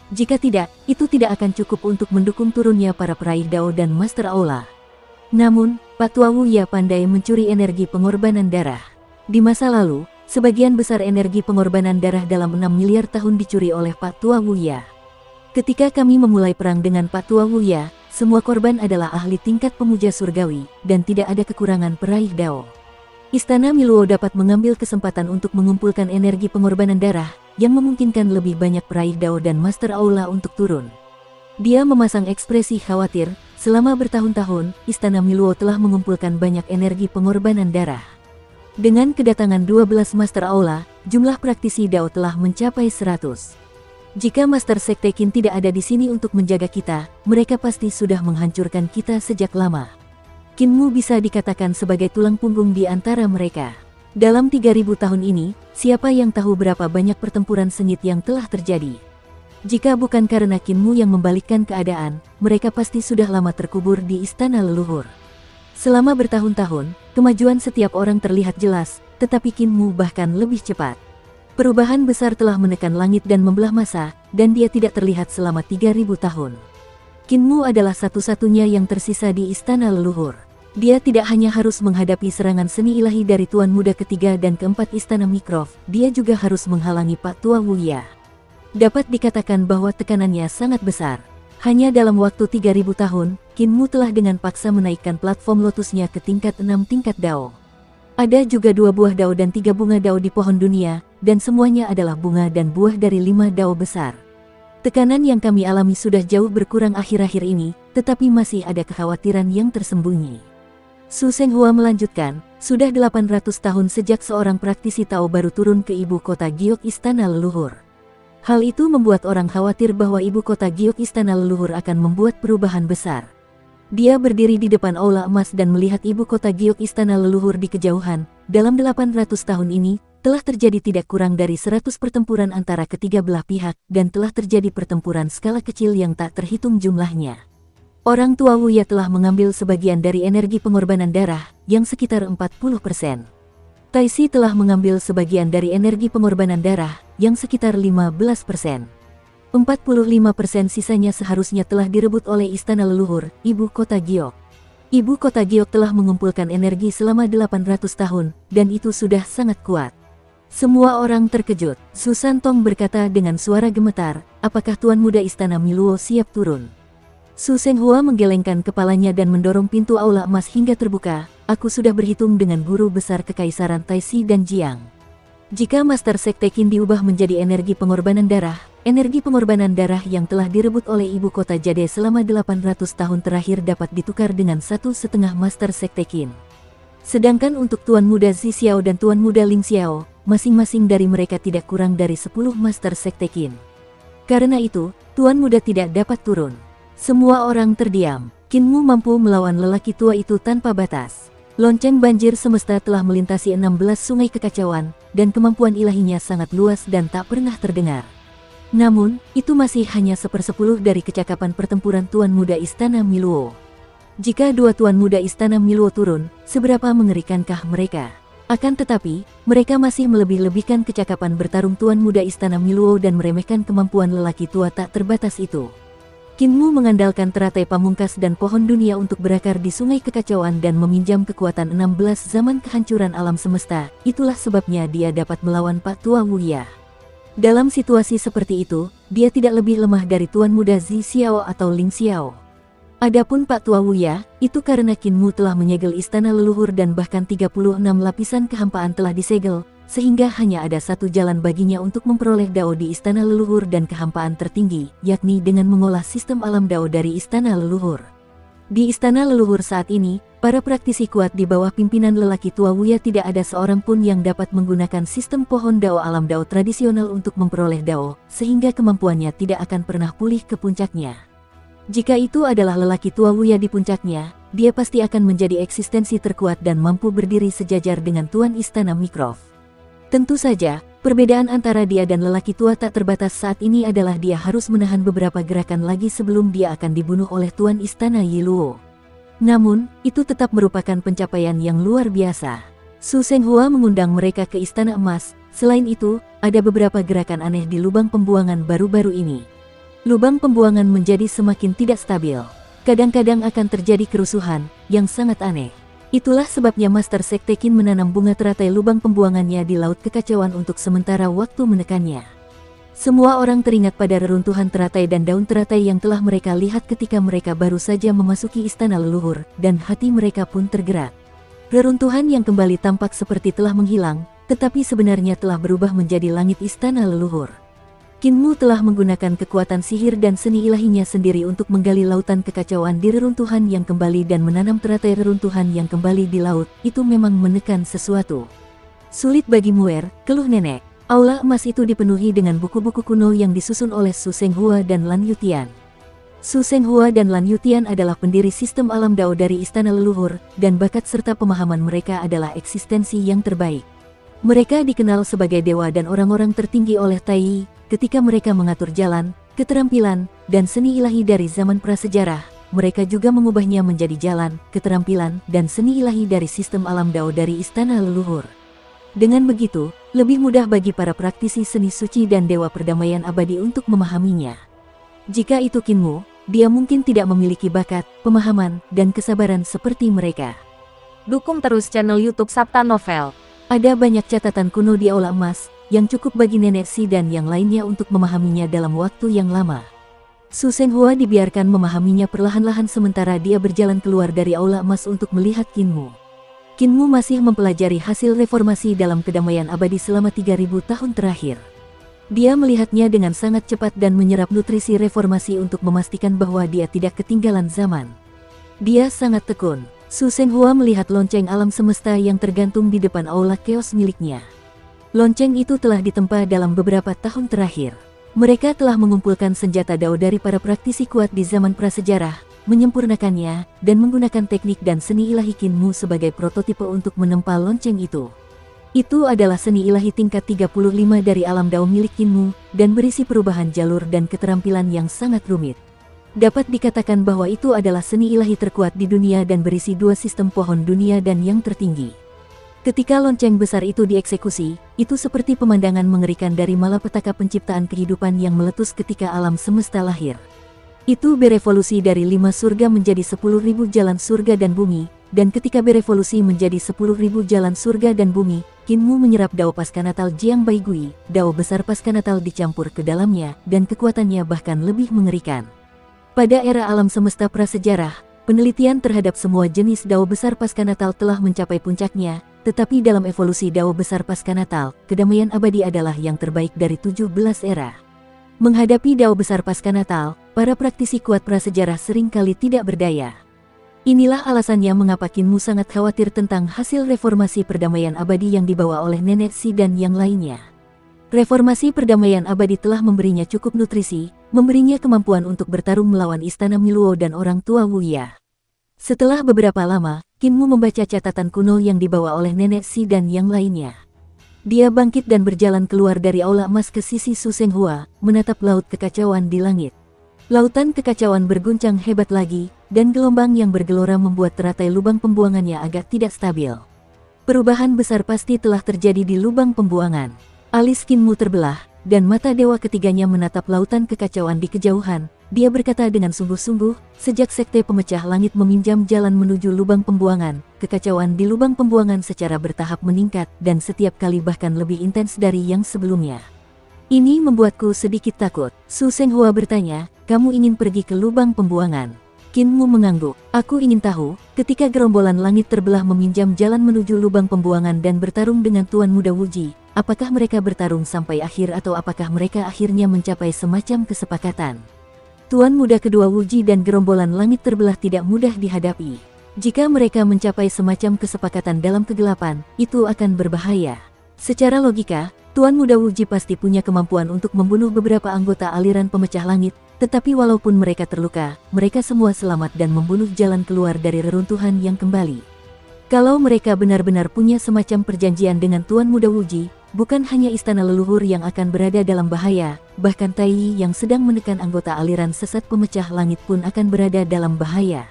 Jika tidak, itu tidak akan cukup untuk mendukung turunnya para peraih Dao dan Master Aula. Namun, Pak Tua Wuya pandai mencuri energi pengorbanan darah. Di masa lalu, sebagian besar energi pengorbanan darah dalam 6 miliar tahun dicuri oleh Pak Tua Wuya. Ketika kami memulai perang dengan Pak Tua Wuya, semua korban adalah ahli tingkat pemuja surgawi, dan tidak ada kekurangan peraih Dao. Istana Miluo dapat mengambil kesempatan untuk mengumpulkan energi pengorbanan darah, yang memungkinkan lebih banyak peraih Dao dan Master Aula untuk turun. Dia memasang ekspresi khawatir, selama bertahun-tahun, Istana Miluo telah mengumpulkan banyak energi pengorbanan darah. Dengan kedatangan 12 Master Aula, jumlah praktisi Dao telah mencapai 100. Jika Master Sekte Qin tidak ada di sini untuk menjaga kita, mereka pasti sudah menghancurkan kita sejak lama. Qinmu bisa dikatakan sebagai tulang punggung di antara mereka. Dalam 3000 tahun ini, siapa yang tahu berapa banyak pertempuran sengit yang telah terjadi? Jika bukan karena Qinmu yang membalikkan keadaan, mereka pasti sudah lama terkubur di istana leluhur. Selama bertahun-tahun, kemajuan setiap orang terlihat jelas, tetapi Qinmu bahkan lebih cepat. Perubahan besar telah menekan langit dan membelah masa, dan dia tidak terlihat selama 3000 tahun. Qinmu adalah satu-satunya yang tersisa di istana leluhur. Dia tidak hanya harus menghadapi serangan seni ilahi dari Tuan Muda ketiga dan keempat istana Mikrov, dia juga harus menghalangi Pak Tua Wuya. Dapat dikatakan bahwa tekanannya sangat besar. Hanya dalam waktu 3000 tahun, Qinmu telah dengan paksa menaikkan platform lotusnya ke tingkat 6 tingkat Dao. Ada juga 2 buah Dao dan 3 bunga Dao di pohon dunia, dan semuanya adalah bunga dan buah dari 5 Dao besar. Tekanan yang kami alami sudah jauh berkurang akhir-akhir ini, tetapi masih ada kekhawatiran yang tersembunyi. Su Senghua melanjutkan, sudah 800 tahun sejak seorang praktisi Tao baru turun ke ibu kota Giok Istana Leluhur. Hal itu membuat orang khawatir bahwa ibu kota Giok Istana Leluhur akan membuat perubahan besar. Dia berdiri di depan aula emas dan melihat ibu kota Giok Istana Leluhur di kejauhan. Dalam 800 tahun ini, telah terjadi tidak kurang dari 100 pertempuran antara ketiga belah pihak, dan telah terjadi pertempuran skala kecil yang tak terhitung jumlahnya. Orang tua Wuya telah mengambil sebagian dari energi pengorbanan darah, yang sekitar 40%. Taisi telah mengambil sebagian dari energi pengorbanan darah, yang sekitar 15%. 45% sisanya seharusnya telah direbut oleh Istana Leluhur, Ibu Kota Giok. Ibu Kota Giok telah mengumpulkan energi selama 800 tahun, dan itu sudah sangat kuat. Semua orang terkejut. Su Santong berkata dengan suara gemetar, apakah Tuan Muda Istana Miluo siap turun? Su Senghua menggelengkan kepalanya dan mendorong pintu aula emas hingga terbuka. Aku sudah berhitung dengan guru besar Kekaisaran Taisi dan Jiang. Jika Master Sekte Qin diubah menjadi energi pengorbanan darah yang telah direbut oleh ibu kota Jade selama 800 tahun terakhir dapat ditukar dengan 1,5 Master Sekte Qin. Sedangkan untuk Tuan Muda Zi Xiao dan Tuan Muda Ling Xiao, masing-masing dari mereka tidak kurang dari 10 Master Sekte Qin. Karena itu, Tuan Muda tidak dapat turun. Semua orang terdiam. Qinmu mampu melawan lelaki tua itu tanpa batas. Lonceng banjir semesta telah melintasi 16 sungai kekacauan, dan kemampuan ilahinya sangat luas dan tak pernah terdengar. Namun, itu masih hanya 1/10 dari kecakapan pertempuran Tuan Muda Istana Miluo. Jika 2 Tuan Muda Istana Miluo turun, seberapa mengerikankah mereka? Akan tetapi, mereka masih melebih-lebihkan kecakapan bertarung Tuan Muda Istana Miluo dan meremehkan kemampuan lelaki tua tak terbatas itu. Qinmu mengandalkan teratai pamungkas dan pohon dunia untuk berakar di sungai kekacauan dan meminjam kekuatan 16 zaman kehancuran alam semesta. Itulah sebabnya dia dapat melawan Pak Tua Wuya. Dalam situasi seperti itu, dia tidak lebih lemah dari Tuan Muda Zi Xiao atau Ling Xiao. Adapun Pak Tua Wuya, itu karena Qinmu telah menyegel istana leluhur dan bahkan 36 lapisan kehampaan telah disegel, sehingga hanya ada satu jalan baginya untuk memperoleh Dao di istana leluhur dan kehampaan tertinggi, yakni dengan mengolah sistem alam Dao dari istana leluhur. Di istana leluhur saat ini, para praktisi kuat di bawah pimpinan lelaki tua Wuya tidak ada seorang pun yang dapat menggunakan sistem pohon Dao alam Dao tradisional untuk memperoleh Dao, sehingga kemampuannya tidak akan pernah pulih ke puncaknya. Jika itu adalah lelaki tua Wuya di puncaknya, dia pasti akan menjadi eksistensi terkuat dan mampu berdiri sejajar dengan Tuan Istana Mikrov. Tentu saja, perbedaan antara dia dan lelaki tua tak terbatas saat ini adalah dia harus menahan beberapa gerakan lagi sebelum dia akan dibunuh oleh Tuan Istana Yiluo. Namun, itu tetap merupakan pencapaian yang luar biasa. Su Senghua mengundang mereka ke Istana Emas. Selain itu, ada beberapa gerakan aneh di lubang pembuangan baru-baru ini. Lubang pembuangan menjadi semakin tidak stabil. Kadang-kadang akan terjadi kerusuhan, yang sangat aneh. Itulah sebabnya Master Sekte Qin menanam bunga teratai lubang pembuangannya di Laut Kekacauan untuk sementara waktu menekannya. Semua orang teringat pada reruntuhan teratai dan daun teratai yang telah mereka lihat ketika mereka baru saja memasuki istana leluhur, dan hati mereka pun tergerak. Reruntuhan yang kembali tampak seperti telah menghilang, tetapi sebenarnya telah berubah menjadi langit istana leluhur. Qin telah menggunakan kekuatan sihir dan seni ilahinya sendiri untuk menggali lautan kekacauan di reruntuhan yang kembali dan menanam teratai reruntuhan yang kembali di laut. Itu memang menekan sesuatu. Sulit bagi Muer, keluh nenek. Aula emas itu dipenuhi dengan buku-buku kuno yang disusun oleh Su Senghua dan Lan Yutian. Su Senghua dan Lan Yutian adalah pendiri sistem alam Dao dari istana leluhur, dan bakat serta pemahaman mereka adalah eksistensi yang terbaik. Mereka dikenal sebagai dewa dan orang-orang tertinggi oleh Tai. Ketika mereka mengatur jalan, keterampilan, dan seni ilahi dari zaman prasejarah, mereka juga mengubahnya menjadi jalan, keterampilan, dan seni ilahi dari sistem alam Dao dari istana leluhur. Dengan begitu, lebih mudah bagi para praktisi seni suci dan dewa perdamaian abadi untuk memahaminya. Jika itu Qin, dia mungkin tidak memiliki bakat, pemahaman, dan kesabaran seperti mereka. Dukung terus channel YouTube Sabta Novel. Ada banyak catatan kuno di Aula Emas, yang cukup bagi Nenek Si dan yang lainnya untuk memahaminya dalam waktu yang lama. Su Senghua dibiarkan memahaminya perlahan-lahan sementara dia berjalan keluar dari Aula Emas untuk melihat Qin. Qin masih mempelajari hasil reformasi dalam kedamaian abadi selama 3000 tahun terakhir. Dia melihatnya dengan sangat cepat dan menyerap nutrisi reformasi untuk memastikan bahwa dia tidak ketinggalan zaman. Dia sangat tekun. Su Senghua melihat lonceng alam semesta yang tergantung di depan aula keos miliknya. Lonceng itu telah ditempa dalam beberapa tahun terakhir. Mereka telah mengumpulkan senjata Dao dari para praktisi kuat di zaman prasejarah, menyempurnakannya, dan menggunakan teknik dan seni ilahi Qin sebagai prototipe untuk menempa lonceng itu. Itu adalah seni ilahi tingkat 35 dari alam Dao milik Qin dan berisi perubahan jalur dan keterampilan yang sangat rumit. Dapat dikatakan bahwa itu adalah seni ilahi terkuat di dunia dan berisi 2 sistem pohon dunia dan yang tertinggi. Ketika lonceng besar itu dieksekusi, itu seperti pemandangan mengerikan dari malapetaka penciptaan kehidupan yang meletus ketika alam semesta lahir. Itu berevolusi dari 5 surga menjadi 10.000 jalan surga dan bumi, dan ketika berevolusi menjadi 10.000 jalan surga dan bumi, Qin menyerap Dao Paskanatal Jiang Baigui, Dao besar Paskanatal dicampur ke dalamnya, dan kekuatannya bahkan lebih mengerikan. Pada era alam semesta prasejarah, penelitian terhadap semua jenis Dao besar Paskanatal telah mencapai puncaknya, tetapi dalam evolusi Dao besar Paskanatal, kedamaian abadi adalah yang terbaik dari 17 era. Menghadapi Dao besar Paskanatal, para praktisi kuat prasejarah seringkali tidak berdaya. Inilah alasannya mengapa Qin sangat khawatir tentang hasil reformasi perdamaian abadi yang dibawa oleh Nenek Si dan yang lainnya. Reformasi perdamaian abadi telah memberinya cukup nutrisi, memberinya kemampuan untuk bertarung melawan Istana Miluo dan orang tua Wuya. Setelah beberapa lama, Qin membaca catatan kuno yang dibawa oleh Nenek Si dan yang lainnya. Dia bangkit dan berjalan keluar dari aula emas ke sisi Su Senghua, menatap laut kekacauan di langit. Lautan kekacauan berguncang hebat lagi, dan gelombang yang bergelora membuat teratai lubang pembuangannya agak tidak stabil. Perubahan besar pasti telah terjadi di lubang pembuangan. Alis Qin terbelah, dan mata dewa ketiganya menatap lautan kekacauan di kejauhan. Dia berkata dengan sungguh-sungguh, sejak Sekte Pemecah Langit meminjam jalan menuju lubang pembuangan, kekacauan di lubang pembuangan secara bertahap meningkat, dan setiap kali bahkan lebih intens dari yang sebelumnya. Ini membuatku sedikit takut. Su Senghua bertanya, kamu ingin pergi ke lubang pembuangan? Qin mengangguk. Aku ingin tahu, ketika gerombolan langit terbelah meminjam jalan menuju lubang pembuangan dan bertarung dengan Tuan Muda Wuji, apakah mereka bertarung sampai akhir atau apakah mereka akhirnya mencapai semacam kesepakatan? Tuan Muda kedua Wuji dan gerombolan langit terbelah tidak mudah dihadapi. Jika mereka mencapai semacam kesepakatan dalam kegelapan, itu akan berbahaya. Secara logika, Tuan Muda Wuji pasti punya kemampuan untuk membunuh beberapa anggota aliran pemecah langit, tetapi walaupun mereka terluka, mereka semua selamat dan membunuh jalan keluar dari reruntuhan yang kembali. Kalau mereka benar-benar punya semacam perjanjian dengan Tuan Muda Wuji, bukan hanya istana leluhur yang akan berada dalam bahaya, bahkan Tai yang sedang menekan anggota aliran sesat pemecah langit pun akan berada dalam bahaya.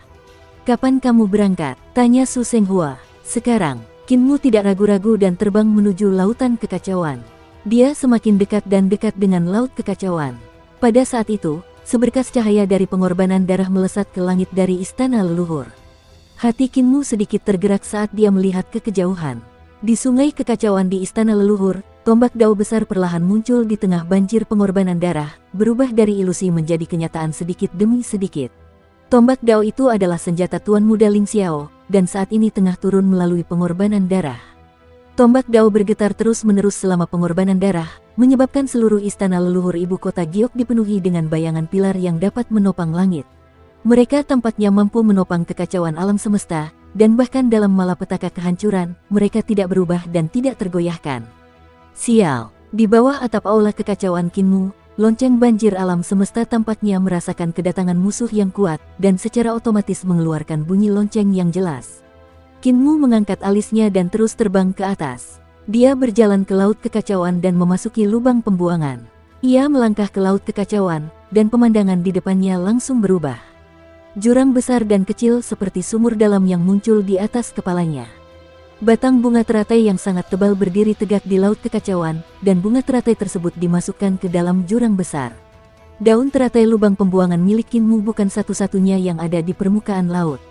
Kapan kamu berangkat? Tanya Su Senghua. Sekarang, Kinmu tidak ragu-ragu dan terbang menuju lautan kekacauan. Dia semakin dekat dan dekat dengan laut kekacauan. Pada saat itu, seberkas cahaya dari pengorbanan darah melesat ke langit dari istana leluhur. Hati Kinmu sedikit tergerak saat dia melihat ke kejauhan. Di sungai kekacauan di istana leluhur, tombak dao besar perlahan muncul di tengah banjir pengorbanan darah, berubah dari ilusi menjadi kenyataan sedikit demi sedikit. Tombak dao itu adalah senjata Tuan Muda Ling Xiao, dan saat ini tengah turun melalui pengorbanan darah. Tombak dao bergetar terus-menerus selama pengorbanan darah, menyebabkan seluruh istana leluhur ibu kota Giok dipenuhi dengan bayangan pilar yang dapat menopang langit. Mereka tampaknya mampu menopang kekacauan alam semesta, dan bahkan dalam malapetaka kehancuran, mereka tidak berubah dan tidak tergoyahkan. Sial, di bawah atap aula kekacauan Kinmu, lonceng banjir alam semesta tampaknya merasakan kedatangan musuh yang kuat, dan secara otomatis mengeluarkan bunyi lonceng yang jelas. Kinmu mengangkat alisnya dan terus terbang ke atas. Dia berjalan ke laut kekacauan dan memasuki lubang pembuangan. Ia melangkah ke laut kekacauan, dan pemandangan di depannya langsung berubah. Jurang besar dan kecil seperti sumur dalam yang muncul di atas kepalanya. Batang bunga teratai yang sangat tebal berdiri tegak di laut kekacauan, dan bunga teratai tersebut dimasukkan ke dalam jurang besar. Daun teratai lubang pembuangan milik Kinmu bukan satu-satunya yang ada di permukaan laut.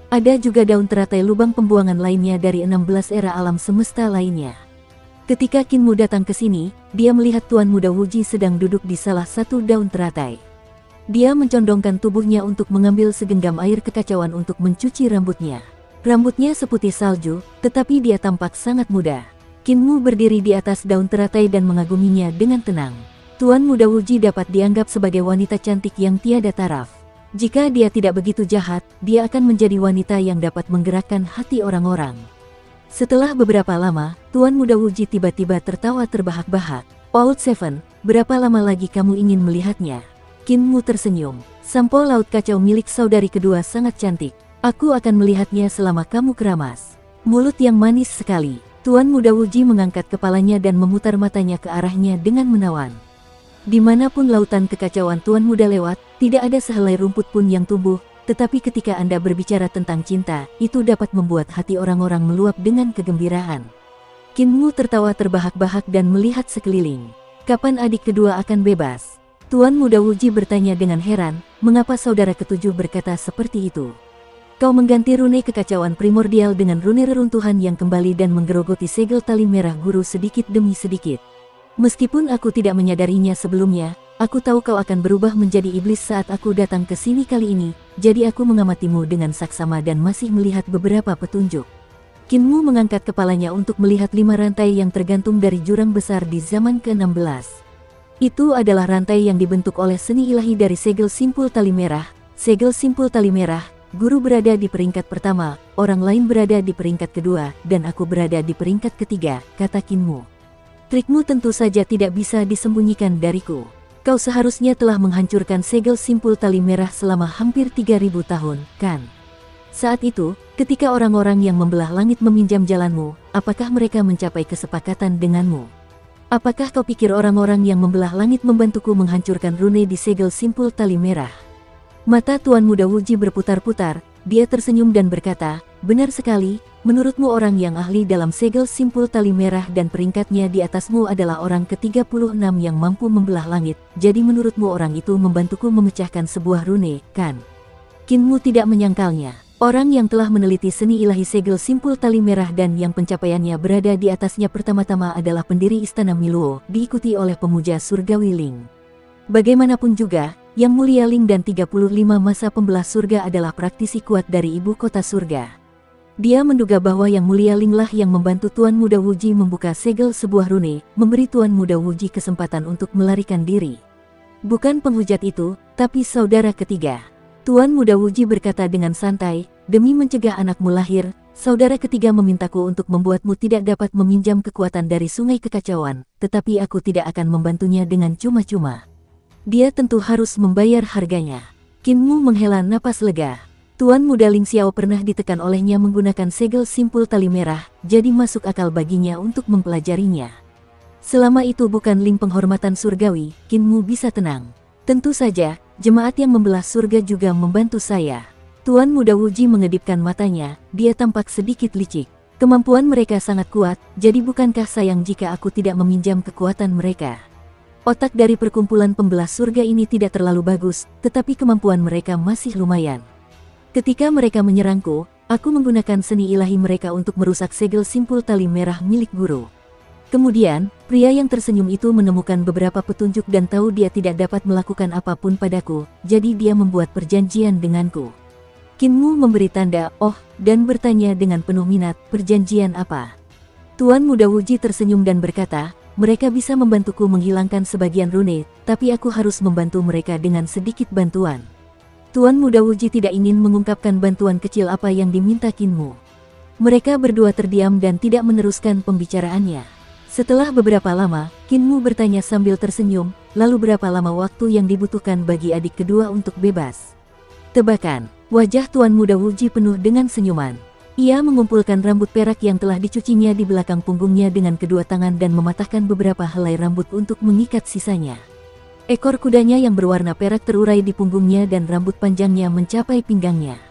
Ada juga daun teratai lubang pembuangan lainnya dari 16 era alam semesta lainnya. Ketika Kinmu datang ke sini, dia melihat Tuan Muda Wuji sedang duduk di salah satu daun teratai. Dia mencondongkan tubuhnya untuk mengambil segenggam air kekacauan untuk mencuci rambutnya. Rambutnya seputih salju, tetapi dia tampak sangat muda. Kinmu berdiri di atas daun teratai dan mengaguminya dengan tenang. Tuan Muda Wuji dapat dianggap sebagai wanita cantik yang tiada taraf. Jika dia tidak begitu jahat, dia akan menjadi wanita yang dapat menggerakkan hati orang-orang. Setelah beberapa lama, Tuan Muda Wuji tiba-tiba tertawa terbahak-bahak. Old Seven, berapa lama lagi kamu ingin melihatnya? Kinmu tersenyum. Sampo laut kacau milik saudari kedua sangat cantik. Aku akan melihatnya selama kamu keramas. Mulut yang manis sekali. Tuan Muda Wuji mengangkat kepalanya dan memutar matanya ke arahnya dengan menawan. Dimanapun lautan kekacauan Tuan Muda lewat, tidak ada sehelai rumput pun yang tumbuh, tetapi ketika Anda berbicara tentang cinta, itu dapat membuat hati orang-orang meluap dengan kegembiraan. Kinmu tertawa terbahak-bahak dan melihat sekeliling. Kapan adik kedua akan bebas? Tuan Muda Wuji bertanya dengan heran, mengapa saudara ketujuh berkata seperti itu? Kau mengganti rune kekacauan primordial dengan rune reruntuhan yang kembali dan menggerogoti segel tali merah guru sedikit demi sedikit. Meskipun aku tidak menyadarinya sebelumnya, aku tahu kau akan berubah menjadi iblis saat aku datang ke sini kali ini, jadi aku mengamatimu dengan saksama dan masih melihat beberapa petunjuk. Kinmu mengangkat kepalanya untuk melihat 5 rantai yang tergantung dari jurang besar di zaman ke-16. Itu adalah rantai yang dibentuk oleh seni ilahi dari segel simpul tali merah. Segel simpul tali merah, guru berada di peringkat pertama, orang lain berada di peringkat kedua, dan aku berada di peringkat ketiga, kata Kinmu. Trikmu tentu saja tidak bisa disembunyikan dariku. Kau seharusnya telah menghancurkan segel simpul tali merah selama hampir 3000 tahun, kan? Saat itu, ketika orang-orang yang membelah langit meminjam jalanmu, apakah mereka mencapai kesepakatan denganmu? Apakah kau pikir orang-orang yang membelah langit membantuku menghancurkan rune di segel simpul tali merah? Mata Tuan Muda Wuji berputar-putar, dia tersenyum dan berkata, benar sekali. Menurutmu orang yang ahli dalam segel simpul tali merah dan peringkatnya di atasmu adalah orang ke-36 yang mampu membelah langit, jadi menurutmu orang itu membantuku memecahkan sebuah rune, kan? Kinmu tidak menyangkalnya. Orang yang telah meneliti seni ilahi segel simpul tali merah dan yang pencapaiannya berada di atasnya pertama-tama adalah pendiri Istana Miluo, diikuti oleh pemuja surgawi Ling. Bagaimanapun juga, Yang Mulia Ling dan 35 masa pembelah surga adalah praktisi kuat dari ibu kota surga. Dia menduga bahwa Yang Mulia Ling lah yang membantu Tuan Muda Wuji membuka segel sebuah rune, memberi Tuan Muda Wuji kesempatan untuk melarikan diri. Bukan penghujat itu, tapi saudara ketiga. Tuan Muda Wuji berkata dengan santai, demi mencegah anakmu lahir, saudara ketiga memintaku untuk membuatmu tidak dapat meminjam kekuatan dari sungai kekacauan, tetapi aku tidak akan membantunya dengan cuma-cuma. Dia tentu harus membayar harganya. Kinmu menghela napas lega. Tuan Muda Ling Xiao pernah ditekan olehnya menggunakan segel simpul tali merah, jadi masuk akal baginya untuk mempelajarinya. Selama itu bukan Ling penghormatan surgawi, Kinmu bisa tenang. Tentu saja, jemaat yang membelah surga juga membantu saya. Tuan Muda Wuji mengedipkan matanya, dia tampak sedikit licik. Kemampuan mereka sangat kuat, jadi bukankah sayang jika aku tidak meminjam kekuatan mereka? Otak dari perkumpulan pembelah surga ini tidak terlalu bagus, tetapi kemampuan mereka masih lumayan. Ketika mereka menyerangku, aku menggunakan seni ilahi mereka untuk merusak segel simpul tali merah milik guru. Kemudian, pria yang tersenyum itu menemukan beberapa petunjuk dan tahu dia tidak dapat melakukan apapun padaku, jadi dia membuat perjanjian denganku. Kinmu memberi tanda "oh" dan bertanya dengan penuh minat, "Perjanjian apa?" Tuan Muda Wuji tersenyum dan berkata, "Mereka bisa membantuku menghilangkan sebagian rune, tapi aku harus membantu mereka dengan sedikit bantuan." Tuan Muda Wuji tidak ingin mengungkapkan bantuan kecil apa yang diminta Kinmu. Mereka berdua terdiam dan tidak meneruskan pembicaraannya. Setelah beberapa lama, Kinmu bertanya sambil tersenyum, "Lalu berapa lama waktu yang dibutuhkan bagi adik kedua untuk bebas?" Tebakan. Wajah Tuan Muda Wuji penuh dengan senyuman. Ia mengumpulkan rambut perak yang telah dicucinya di belakang punggungnya dengan kedua tangan dan mematahkan beberapa helai rambut untuk mengikat sisanya. Ekor kudanya yang berwarna perak terurai di punggungnya dan rambut panjangnya mencapai pinggangnya.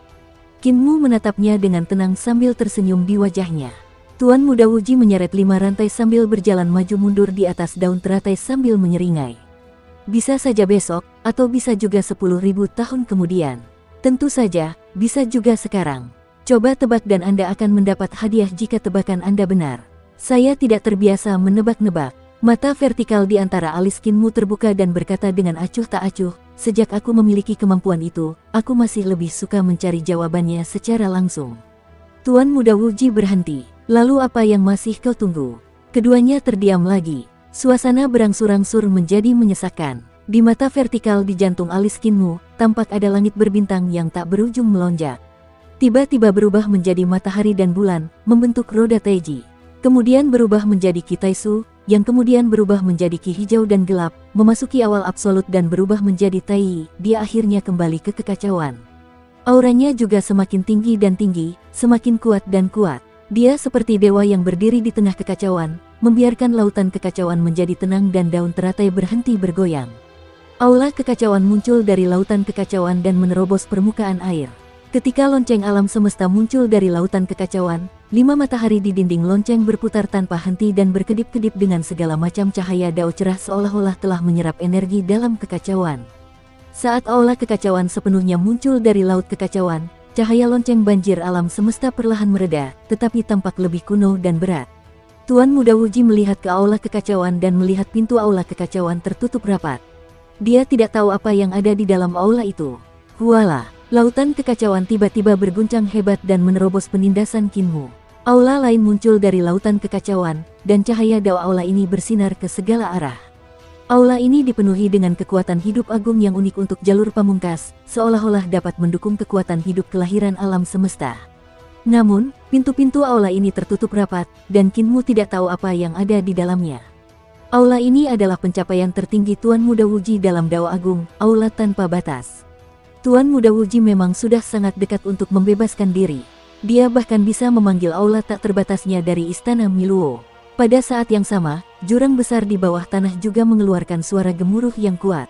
Kinmu menatapnya dengan tenang sambil tersenyum di wajahnya. Tuan Muda Wuji menyeret 5 rantai sambil berjalan maju mundur di atas daun teratai sambil menyeringai. Bisa saja besok, atau bisa juga 10.000 tahun kemudian. Tentu saja, bisa juga sekarang. Coba tebak dan Anda akan mendapat hadiah jika tebakan Anda benar. Saya tidak terbiasa menebak-nebak. Mata vertikal di antara alis Kinmu terbuka dan berkata dengan acuh tak acuh, "Sejak aku memiliki kemampuan itu, aku masih lebih suka mencari jawabannya secara langsung." Tuan Muda Wuji berhenti. "Lalu apa yang masih kau tunggu?" Keduanya terdiam lagi. Suasana berangsur-angsur menjadi menyesakkan. Di mata vertikal di jantung alis Kinmu, tampak ada langit berbintang yang tak berujung melonjak. Tiba-tiba berubah menjadi matahari dan bulan, membentuk roda Taiji. Kemudian berubah menjadi Ki Taisu, yang kemudian berubah menjadi Ki hijau dan gelap, memasuki awal absolut dan berubah menjadi Tai. Dia akhirnya kembali ke kekacauan. Auranya juga semakin tinggi dan tinggi, semakin kuat dan kuat. Dia seperti dewa yang berdiri di tengah kekacauan, membiarkan lautan kekacauan menjadi tenang dan daun teratai berhenti bergoyang. Aula kekacauan muncul dari lautan kekacauan dan menerobos permukaan air. Ketika lonceng alam semesta muncul dari lautan kekacauan, 5 matahari di dinding lonceng berputar tanpa henti dan berkedip-kedip dengan segala macam cahaya dao cerah seolah-olah telah menyerap energi dalam kekacauan. Saat aula kekacauan sepenuhnya muncul dari laut kekacauan, cahaya lonceng banjir alam semesta perlahan mereda, tetapi tampak lebih kuno dan berat. Tuan Muda Wuji melihat ke aula kekacauan dan melihat pintu aula kekacauan tertutup rapat. Dia tidak tahu apa yang ada di dalam aula itu. Hualah, lautan kekacauan tiba-tiba berguncang hebat dan menerobos penindasan Kinmu. Aula lain muncul dari lautan kekacauan, dan cahaya dao aula ini bersinar ke segala arah. Aula ini dipenuhi dengan kekuatan hidup agung yang unik untuk jalur pamungkas, seolah-olah dapat mendukung kekuatan hidup kelahiran alam semesta. Namun, pintu-pintu aula ini tertutup rapat, dan Kinmu tidak tahu apa yang ada di dalamnya. Aula ini adalah pencapaian tertinggi Tuan Muda Wuji dalam Dao Agung, aula tanpa batas. Tuan Muda Wuji memang sudah sangat dekat untuk membebaskan diri. Dia bahkan bisa memanggil aula tak terbatasnya dari Istana Miluo. Pada saat yang sama, jurang besar di bawah tanah juga mengeluarkan suara gemuruh yang kuat.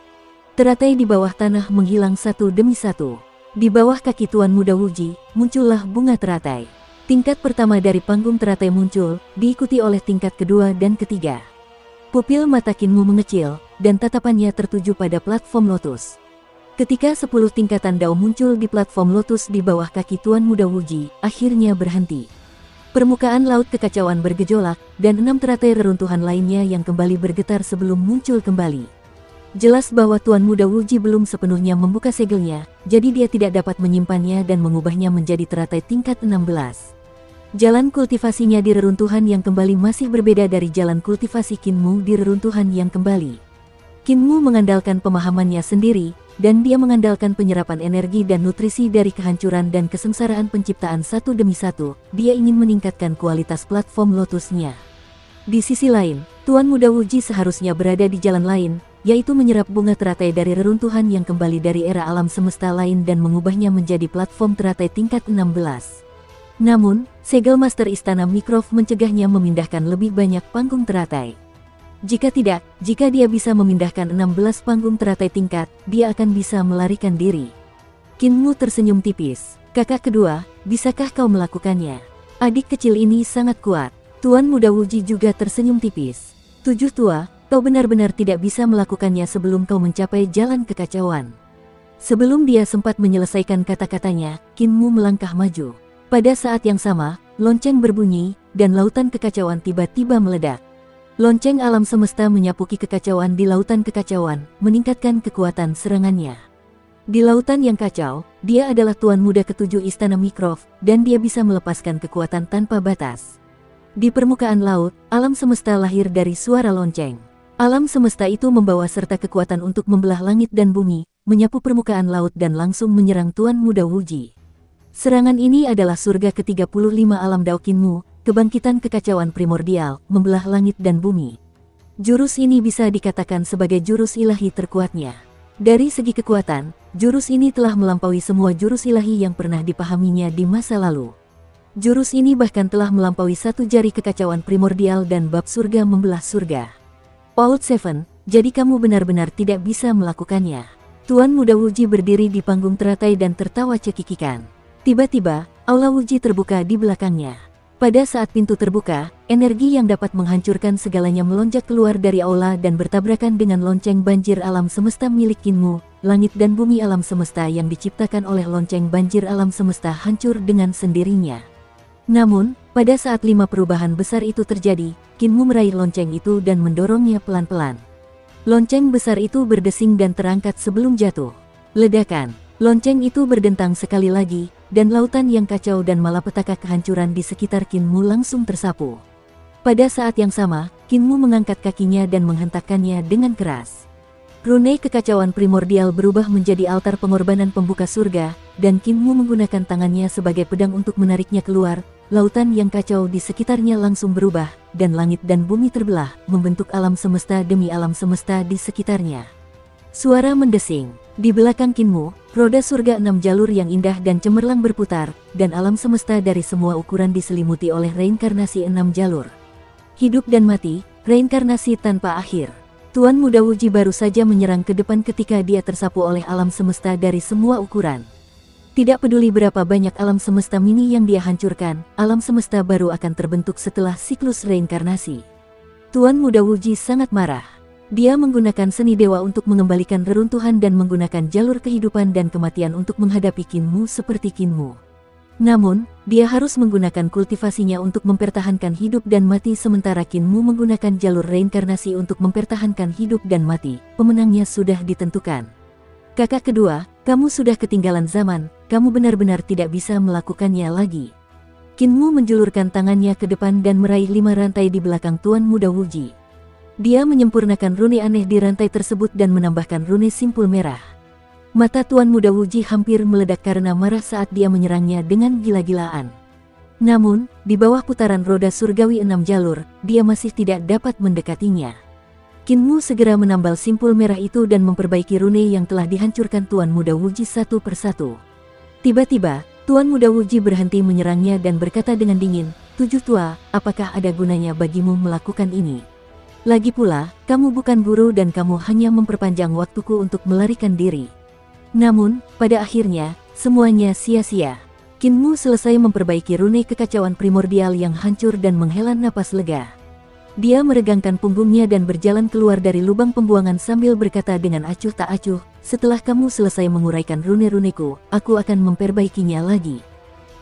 Teratai di bawah tanah menghilang satu demi satu. Di bawah kaki Tuan Muda Wuji, muncullah bunga teratai. Tingkat pertama dari panggung teratai muncul, diikuti oleh tingkat kedua dan ketiga. Pupil mata Kinmu mengecil, dan tatapannya tertuju pada platform lotus. Ketika 10 tingkatan dao muncul di platform lotus di bawah kaki Tuan Muda Wuji, akhirnya berhenti. Permukaan laut kekacauan bergejolak, dan 6 teratai reruntuhan lainnya yang kembali bergetar sebelum muncul kembali. Jelas bahwa Tuan Muda Wuji belum sepenuhnya membuka segelnya, jadi dia tidak dapat menyimpannya dan mengubahnya menjadi teratai tingkat 16. Jalan kultivasinya di reruntuhan yang kembali masih berbeda dari jalan kultivasi Kinmu di reruntuhan yang kembali. Kinmu mengandalkan pemahamannya sendiri, dan dia mengandalkan penyerapan energi dan nutrisi dari kehancuran dan kesengsaraan penciptaan satu demi satu. Dia ingin meningkatkan kualitas platform lotusnya. Di sisi lain, Tuan Muda Wuji seharusnya berada di jalan lain, yaitu menyerap bunga teratai dari reruntuhan yang kembali dari era alam semesta lain dan mengubahnya menjadi platform teratai tingkat 16. Namun, segel Master Istana Mikrov mencegahnya memindahkan lebih banyak panggung teratai. Jika tidak, jika dia bisa memindahkan 16 panggung teratai tingkat, dia akan bisa melarikan diri. Kinmu tersenyum tipis. Kakak kedua, bisakah kau melakukannya? Adik kecil ini sangat kuat. Tuan Muda Wuji juga tersenyum tipis. 7 tua, kau benar-benar tidak bisa melakukannya sebelum kau mencapai jalan kekacauan. Sebelum dia sempat menyelesaikan kata-katanya, Kinmu melangkah maju. Pada saat yang sama, lonceng berbunyi, dan lautan kekacauan tiba-tiba meledak. Lonceng alam semesta menyapuki kekacauan di lautan kekacauan, meningkatkan kekuatan serangannya. Di lautan yang kacau, dia adalah Tuan Muda ketujuh Istana Mikrov, dan dia bisa melepaskan kekuatan tanpa batas. Di permukaan laut, alam semesta lahir dari suara lonceng. Alam semesta itu membawa serta kekuatan untuk membelah langit dan bumi, menyapu permukaan laut dan langsung menyerang Tuan Muda Wuji. Serangan ini adalah surga ke-35 alam Dao Kinmu, kebangkitan kekacauan primordial, membelah langit dan bumi. Jurus ini bisa dikatakan sebagai jurus ilahi terkuatnya. Dari segi kekuatan, jurus ini telah melampaui semua jurus ilahi yang pernah dipahaminya di masa lalu. Jurus ini bahkan telah melampaui satu jari kekacauan primordial dan bab surga membelah surga. Old Seven, jadi kamu benar-benar tidak bisa melakukannya. Tuan Muda Wuji berdiri di panggung teratai dan tertawa cekikikan. Tiba-tiba, aula Wuji terbuka di belakangnya. Pada saat pintu terbuka, energi yang dapat menghancurkan segalanya melonjak keluar dari aula dan bertabrakan dengan lonceng banjir alam semesta milik Kinmu. Langit dan bumi alam semesta yang diciptakan oleh lonceng banjir alam semesta hancur dengan sendirinya. Namun, pada saat 5 perubahan besar itu terjadi, Kinmu meraih lonceng itu dan mendorongnya pelan-pelan. Lonceng besar itu berdesing dan terangkat sebelum jatuh. Ledakan. Lonceng itu berdentang sekali lagi, dan lautan yang kacau dan malapetaka kehancuran di sekitar Kinmu langsung tersapu. Pada saat yang sama, Kinmu mengangkat kakinya dan menghentakkannya dengan keras. Rune kekacauan primordial berubah menjadi altar pengorbanan pembuka surga, dan Kinmu menggunakan tangannya sebagai pedang untuk menariknya keluar. Lautan yang kacau di sekitarnya langsung berubah, dan langit dan bumi terbelah, membentuk alam semesta demi alam semesta di sekitarnya. Suara mendesing. Di belakang Kinmu, roda surga 6 jalur yang indah dan cemerlang berputar, dan alam semesta dari semua ukuran diselimuti oleh reinkarnasi 6 jalur. Hidup dan mati, reinkarnasi tanpa akhir. Tuan Muda Wuji baru saja menyerang ke depan ketika dia tersapu oleh alam semesta dari semua ukuran. Tidak peduli berapa banyak alam semesta mini yang dia hancurkan, alam semesta baru akan terbentuk setelah siklus reinkarnasi. Tuan Muda Wuji sangat marah. Dia menggunakan seni dewa untuk mengembalikan reruntuhan dan menggunakan jalur kehidupan dan kematian untuk menghadapi Kinmu seperti Kinmu. Namun, dia harus menggunakan kultivasinya untuk mempertahankan hidup dan mati sementara Kinmu menggunakan jalur reinkarnasi untuk mempertahankan hidup dan mati. Pemenangnya sudah ditentukan. Kakak kedua, kamu sudah ketinggalan zaman, kamu benar-benar tidak bisa melakukannya lagi. Kinmu menjulurkan tangannya ke depan dan meraih 5 rantai di belakang Tuan Muda Wuji. Dia menyempurnakan rune aneh di rantai tersebut dan menambahkan rune simpul merah. Mata Tuan Muda Wuji hampir meledak karena marah saat dia menyerangnya dengan gila-gilaan. Namun, di bawah putaran roda surgawi 6 jalur, dia masih tidak dapat mendekatinya. Kinmu segera menambal simpul merah itu dan memperbaiki rune yang telah dihancurkan Tuan Muda Wuji satu persatu. Tiba-tiba, Tuan Muda Wuji berhenti menyerangnya dan berkata dengan dingin, 7 tua, apakah ada gunanya bagimu melakukan ini? Lagi pula, kamu bukan guru dan kamu hanya memperpanjang waktuku untuk melarikan diri. Namun, pada akhirnya, semuanya sia-sia. Kinmu selesai memperbaiki rune kekacauan primordial yang hancur dan menghela napas lega. Dia meregangkan punggungnya dan berjalan keluar dari lubang pembuangan sambil berkata dengan acuh tak acuh, setelah kamu selesai menguraikan rune-runeku, aku akan memperbaikinya lagi.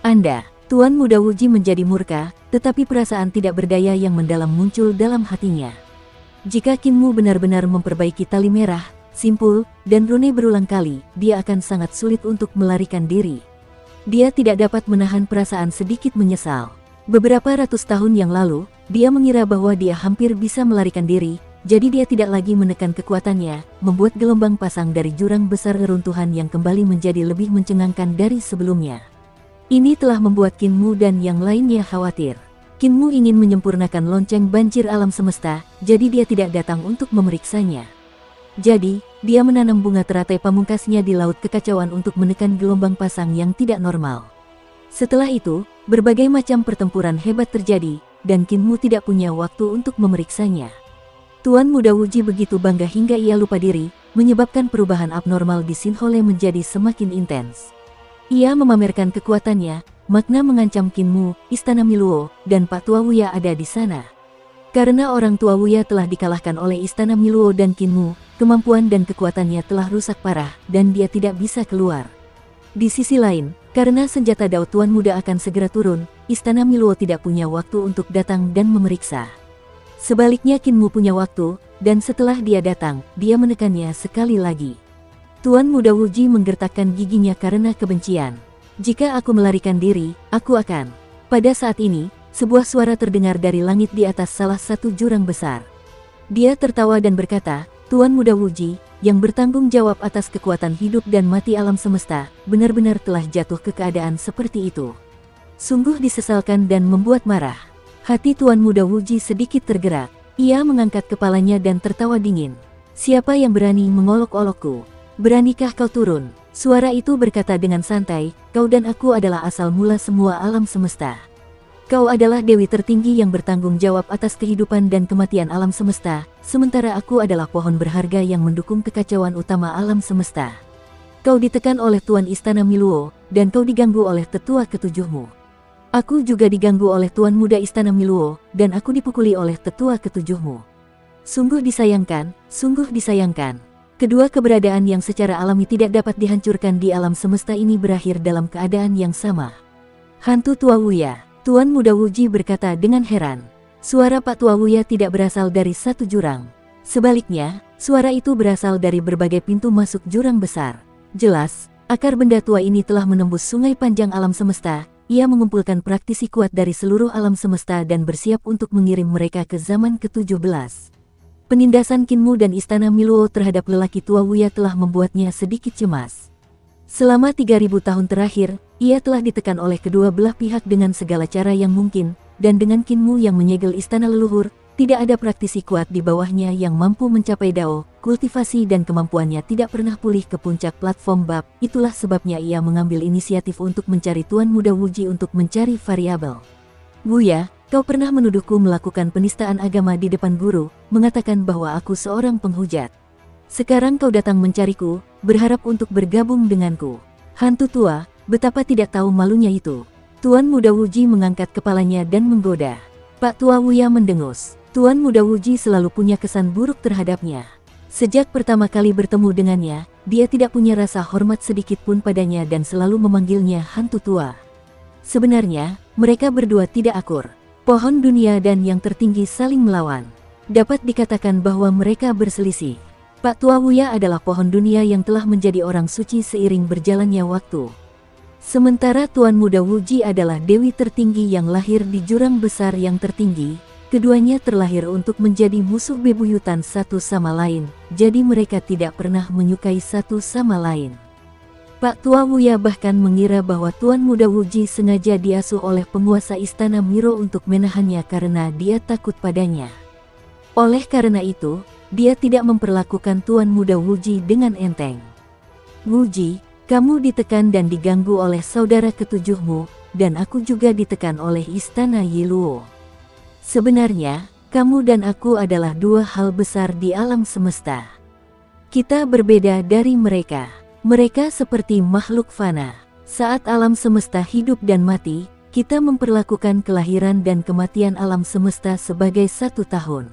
Anda, Tuan Muda Wuji menjadi murka, tetapi perasaan tidak berdaya yang mendalam muncul dalam hatinya. Jika Kinmu benar-benar memperbaiki tali merah, simpul, dan rune berulang kali, dia akan sangat sulit untuk melarikan diri. Dia tidak dapat menahan perasaan sedikit menyesal. Beberapa ratus tahun yang lalu, dia mengira bahwa dia hampir bisa melarikan diri, jadi dia tidak lagi menekan kekuatannya, membuat gelombang pasang dari jurang besar reruntuhan yang kembali menjadi lebih mencengangkan dari sebelumnya. Ini telah membuat Kinmu dan yang lainnya khawatir. Kinmu ingin menyempurnakan lonceng banjir alam semesta, jadi dia tidak datang untuk memeriksanya. Jadi, dia menanam bunga teratai pamungkasnya di laut kekacauan untuk menekan gelombang pasang yang tidak normal. Setelah itu, berbagai macam pertempuran hebat terjadi, dan Kinmu tidak punya waktu untuk memeriksanya. Tuan Muda Wuji begitu bangga hingga ia lupa diri, menyebabkan perubahan abnormal di Sinhole menjadi semakin intens. Ia memamerkan kekuatannya, makna mengancam Kinmu, Istana Miluo, dan Pak Tua Wuya ada di sana. Karena orang tua Wuya telah dikalahkan oleh Istana Miluo dan Kinmu, kemampuan dan kekuatannya telah rusak parah, dan dia tidak bisa keluar. Di sisi lain, karena senjata Dao Tuan Muda akan segera turun, Istana Miluo tidak punya waktu untuk datang dan memeriksa. Sebaliknya Kinmu punya waktu, dan setelah dia datang, dia menekannya sekali lagi. Tuan Muda Wuji menggertakkan giginya karena kebencian. Jika aku melarikan diri, aku akan. Pada saat ini, sebuah suara terdengar dari langit di atas salah satu jurang besar. Dia tertawa dan berkata, Tuan Muda Wuji, yang bertanggung jawab atas kekuatan hidup dan mati alam semesta, benar-benar telah jatuh ke keadaan seperti itu. Sungguh disesalkan dan membuat marah. Hati Tuan Muda Wuji sedikit tergerak. Ia mengangkat kepalanya dan tertawa dingin. Siapa yang berani mengolok-olokku? Beranikah kau turun? Suara itu berkata dengan santai, kau dan aku adalah asal mula semua alam semesta. Kau adalah Dewi tertinggi yang bertanggung jawab atas kehidupan dan kematian alam semesta, sementara aku adalah pohon berharga yang mendukung kekacauan utama alam semesta. Kau ditekan oleh Tuan Istana Miluo, dan kau diganggu oleh tetua ketujuhmu. Aku juga diganggu oleh Tuan Muda Istana Miluo, dan aku dipukuli oleh tetua ketujuhmu. Sungguh disayangkan, sungguh disayangkan. Kedua keberadaan yang secara alami tidak dapat dihancurkan di alam semesta ini berakhir dalam keadaan yang sama. Hantu Tua Wuya. Tuan Muda Wuji berkata dengan heran. Suara Pak Tua Wuya tidak berasal dari satu jurang. Sebaliknya, suara itu berasal dari berbagai pintu masuk jurang besar. Jelas, akar benda tua ini telah menembus sungai panjang alam semesta. Ia mengumpulkan praktisi kuat dari seluruh alam semesta dan bersiap untuk mengirim mereka ke zaman ke-17. Penindasan Kinmu dan Istana Miluo terhadap lelaki Tua Wuya telah membuatnya sedikit cemas. Selama 3000 tahun terakhir, ia telah ditekan oleh kedua belah pihak dengan segala cara yang mungkin, dan dengan Kinmu yang menyegel istana leluhur, tidak ada praktisi kuat di bawahnya yang mampu mencapai Dao, kultivasi dan kemampuannya tidak pernah pulih ke puncak platform bab. Itulah sebabnya ia mengambil inisiatif untuk mencari Tuan Muda Wuji untuk mencari variabel. Wuya, kau pernah menuduhku melakukan penistaan agama di depan guru, mengatakan bahwa aku seorang penghujat. Sekarang kau datang mencariku, berharap untuk bergabung denganku. Hantu tua, betapa tidak tahu malunya itu. Tuan Muda Wuji mengangkat kepalanya dan menggoda. Pak Tua Wuya mendengus. Tuan Muda Wuji selalu punya kesan buruk terhadapnya. Sejak pertama kali bertemu dengannya, dia tidak punya rasa hormat sedikit pun padanya dan selalu memanggilnya hantu tua. Sebenarnya, mereka berdua tidak akur. Pohon dunia dan yang tertinggi saling melawan. Dapat dikatakan bahwa mereka berselisih. Pak Tua Wuya adalah pohon dunia yang telah menjadi orang suci seiring berjalannya waktu. Sementara Tuan Muda Wuji adalah dewi tertinggi yang lahir di jurang besar yang tertinggi. Keduanya terlahir untuk menjadi musuh bebuyutan satu sama lain, jadi mereka tidak pernah menyukai satu sama lain. Pak Tua Wuya bahkan mengira bahwa Tuan Muda Wuji sengaja diasuh oleh penguasa istana Miro untuk menahannya karena dia takut padanya. Oleh karena itu, dia tidak memperlakukan Tuan Muda Wuji dengan enteng. Wuji, kamu ditekan dan diganggu oleh saudara ketujuhmu, dan aku juga ditekan oleh istana Yiluo. Sebenarnya, kamu dan aku adalah dua hal besar di alam semesta. Kita berbeda dari mereka. Mereka seperti makhluk fana. Saat alam semesta hidup dan mati, kita memperlakukan kelahiran dan kematian alam semesta sebagai 1 tahun.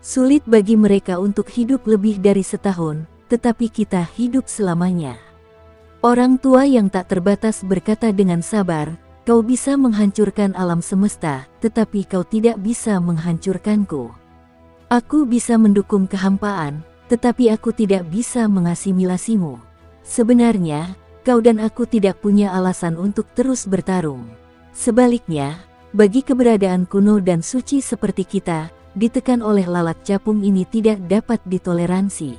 Sulit bagi mereka untuk hidup lebih dari setahun, tetapi kita hidup selamanya. Orang tua yang tak terbatas berkata dengan sabar, kau bisa menghancurkan alam semesta, tetapi kau tidak bisa menghancurkanku. Aku bisa mendukung kehampaan, tetapi aku tidak bisa mengasimilasimu. Sebenarnya, kau dan aku tidak punya alasan untuk terus bertarung. Sebaliknya, bagi keberadaan kuno dan suci seperti kita, ditekan oleh lalat capung ini tidak dapat ditoleransi.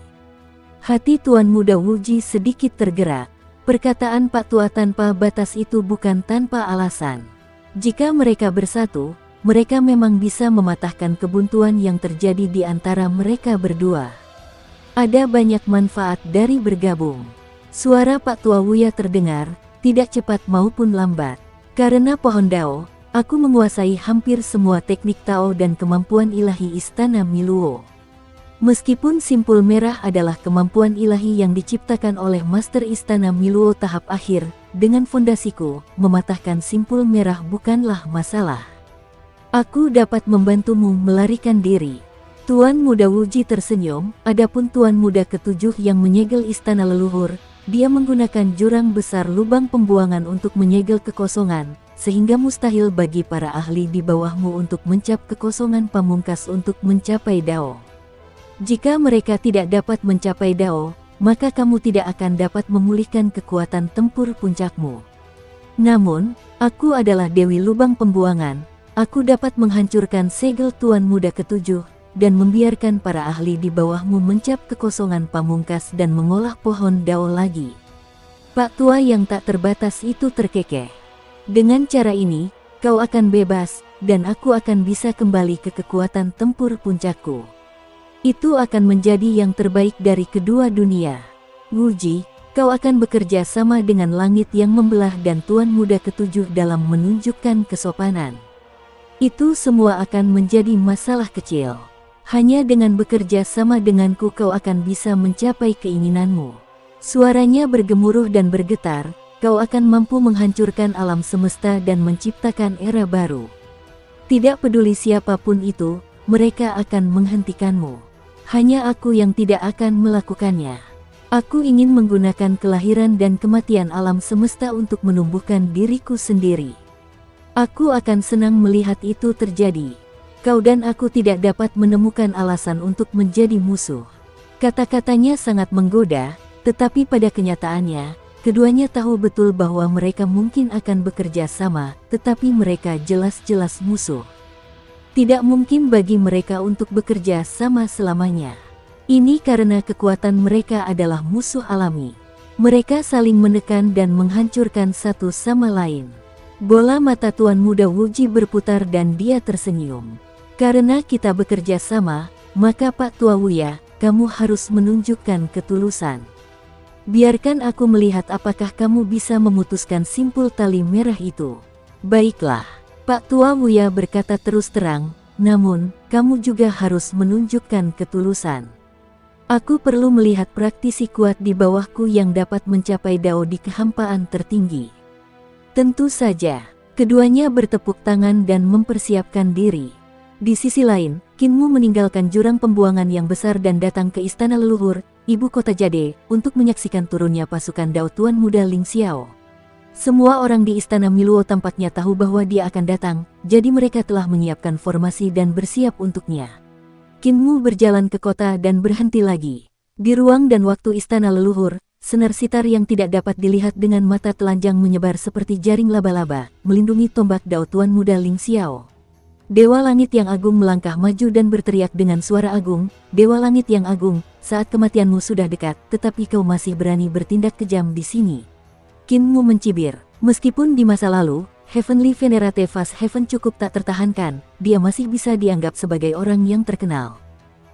Hati Tuan Muda Wuji sedikit tergerak. Perkataan Pak Tua tanpa batas itu bukan tanpa alasan. Jika mereka bersatu, mereka memang bisa mematahkan kebuntuan yang terjadi di antara mereka berdua. Ada banyak manfaat dari bergabung. Suara Pak Tua Wuya terdengar, tidak cepat maupun lambat. Karena pohon Dao, aku menguasai hampir semua teknik Tao dan kemampuan ilahi istana Miluo. Meskipun simpul merah adalah kemampuan ilahi yang diciptakan oleh Master Istana Miluo tahap akhir, dengan fondasiku, mematahkan simpul merah bukanlah masalah. Aku dapat membantumu melarikan diri. Tuan Muda Wuji tersenyum, adapun Tuan Muda ketujuh yang menyegel istana leluhur, dia menggunakan jurang besar lubang pembuangan untuk menyegel kekosongan, sehingga mustahil bagi para ahli di bawahmu untuk mencap kekosongan pamungkas untuk mencapai Dao. Jika mereka tidak dapat mencapai Dao, maka kamu tidak akan dapat memulihkan kekuatan tempur puncakmu. Namun, aku adalah Dewi Lubang Pembuangan, aku dapat menghancurkan segel Tuan Muda ketujuh, dan membiarkan para ahli di bawahmu mencap kekosongan pamungkas dan mengolah pohon Dao lagi. Pak Tua yang tak terbatas itu terkekeh. Dengan cara ini, kau akan bebas, dan aku akan bisa kembali ke kekuatan tempur puncakku. Itu akan menjadi yang terbaik dari kedua dunia. Wuji, kau akan bekerja sama dengan langit yang membelah dan Tuan Muda ketujuh dalam menunjukkan kesopanan. Itu semua akan menjadi masalah kecil. Hanya dengan bekerja sama denganku kau akan bisa mencapai keinginanmu. Suaranya bergemuruh dan bergetar, kau akan mampu menghancurkan alam semesta dan menciptakan era baru. Tidak peduli siapapun itu, mereka akan menghentikanmu. Hanya aku yang tidak akan melakukannya. Aku ingin menggunakan kelahiran dan kematian alam semesta untuk menumbuhkan diriku sendiri. Aku akan senang melihat itu terjadi. Kau dan aku tidak dapat menemukan alasan untuk menjadi musuh. Kata-katanya sangat menggoda, tetapi pada kenyataannya, keduanya tahu betul bahwa mereka mungkin akan bekerja sama, tetapi mereka jelas-jelas musuh. Tidak mungkin bagi mereka untuk bekerja sama selamanya. Ini karena kekuatan mereka adalah musuh alami. Mereka saling menekan dan menghancurkan satu sama lain. Bola mata Tuan Muda Wuji berputar dan dia tersenyum. Karena kita bekerja sama, maka Pak Tua Wuya, kamu harus menunjukkan ketulusan. Biarkan aku melihat apakah kamu bisa memutuskan simpul tali merah itu. Baiklah. Pak Tua Wuya berkata terus terang, namun, kamu juga harus menunjukkan ketulusan. Aku perlu melihat praktisi kuat di bawahku yang dapat mencapai Dao di kehampaan tertinggi. Tentu saja, keduanya bertepuk tangan dan mempersiapkan diri. Di sisi lain, Kinmu meninggalkan jurang pembuangan yang besar dan datang ke istana leluhur, ibu kota Jade, untuk menyaksikan turunnya pasukan Dao Tuan Muda Ling Xiao. Semua orang di istana Miluo tampaknya tahu bahwa dia akan datang, jadi mereka telah menyiapkan formasi dan bersiap untuknya. Kinmu berjalan ke kota dan berhenti lagi. Di ruang dan waktu istana leluhur, senar sitar yang tidak dapat dilihat dengan mata telanjang menyebar seperti jaring laba-laba, melindungi tombak Dao Tuan Muda Ling Xiao. Dewa Langit yang Agung melangkah maju dan berteriak dengan suara agung, Dewa Langit yang Agung, saat kematianmu sudah dekat, tetapi kau masih berani bertindak kejam di sini. Kinmu mencibir. Meskipun di masa lalu, Heavenly Venerate Fast Heaven cukup tak tertahankan, dia masih bisa dianggap sebagai orang yang terkenal.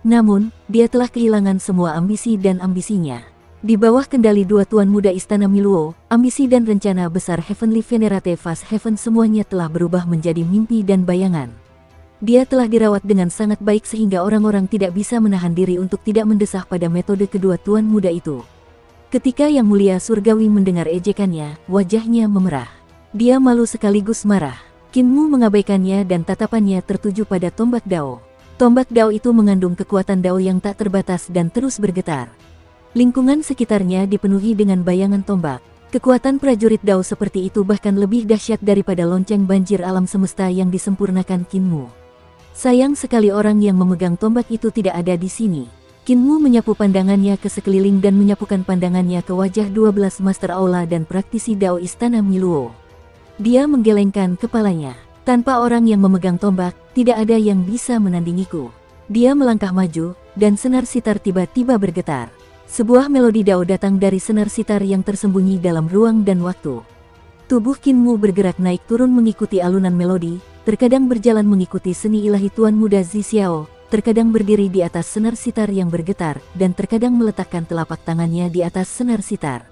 Namun, dia telah kehilangan semua ambisi dan ambisinya. Di bawah kendali dua Tuan Muda Istana Miluo, ambisi dan rencana besar Heavenly Venerate Fast Heaven semuanya telah berubah menjadi mimpi dan bayangan. Dia telah dirawat dengan sangat baik sehingga orang-orang tidak bisa menahan diri untuk tidak mendesah pada metode kedua Tuan Muda itu. Ketika Yang Mulia Surgawi mendengar ejekannya, wajahnya memerah. Dia malu sekaligus marah. Kinmu mengabaikannya dan tatapannya tertuju pada tombak Dao. Tombak Dao itu mengandung kekuatan Dao yang tak terbatas dan terus bergetar. Lingkungan sekitarnya dipenuhi dengan bayangan tombak. Kekuatan prajurit Dao seperti itu bahkan lebih dahsyat daripada lonceng banjir alam semesta yang disempurnakan Kinmu. Sayang sekali orang yang memegang tombak itu tidak ada di sini. Kinmu menyapu pandangannya ke sekeliling dan menyapukan pandangannya ke wajah 12 Master Aula dan praktisi Dao Istana Miluo. Dia menggelengkan kepalanya. Tanpa orang yang memegang tombak, tidak ada yang bisa menandingiku. Dia melangkah maju, dan senar sitar tiba-tiba bergetar. Sebuah melodi Dao datang dari senar sitar yang tersembunyi dalam ruang dan waktu. Tubuh Kinmu bergerak naik turun mengikuti alunan melodi, terkadang berjalan mengikuti seni ilahi Tuan Muda Zi Xiao, terkadang berdiri di atas senar sitar yang bergetar, dan terkadang meletakkan telapak tangannya di atas senar sitar.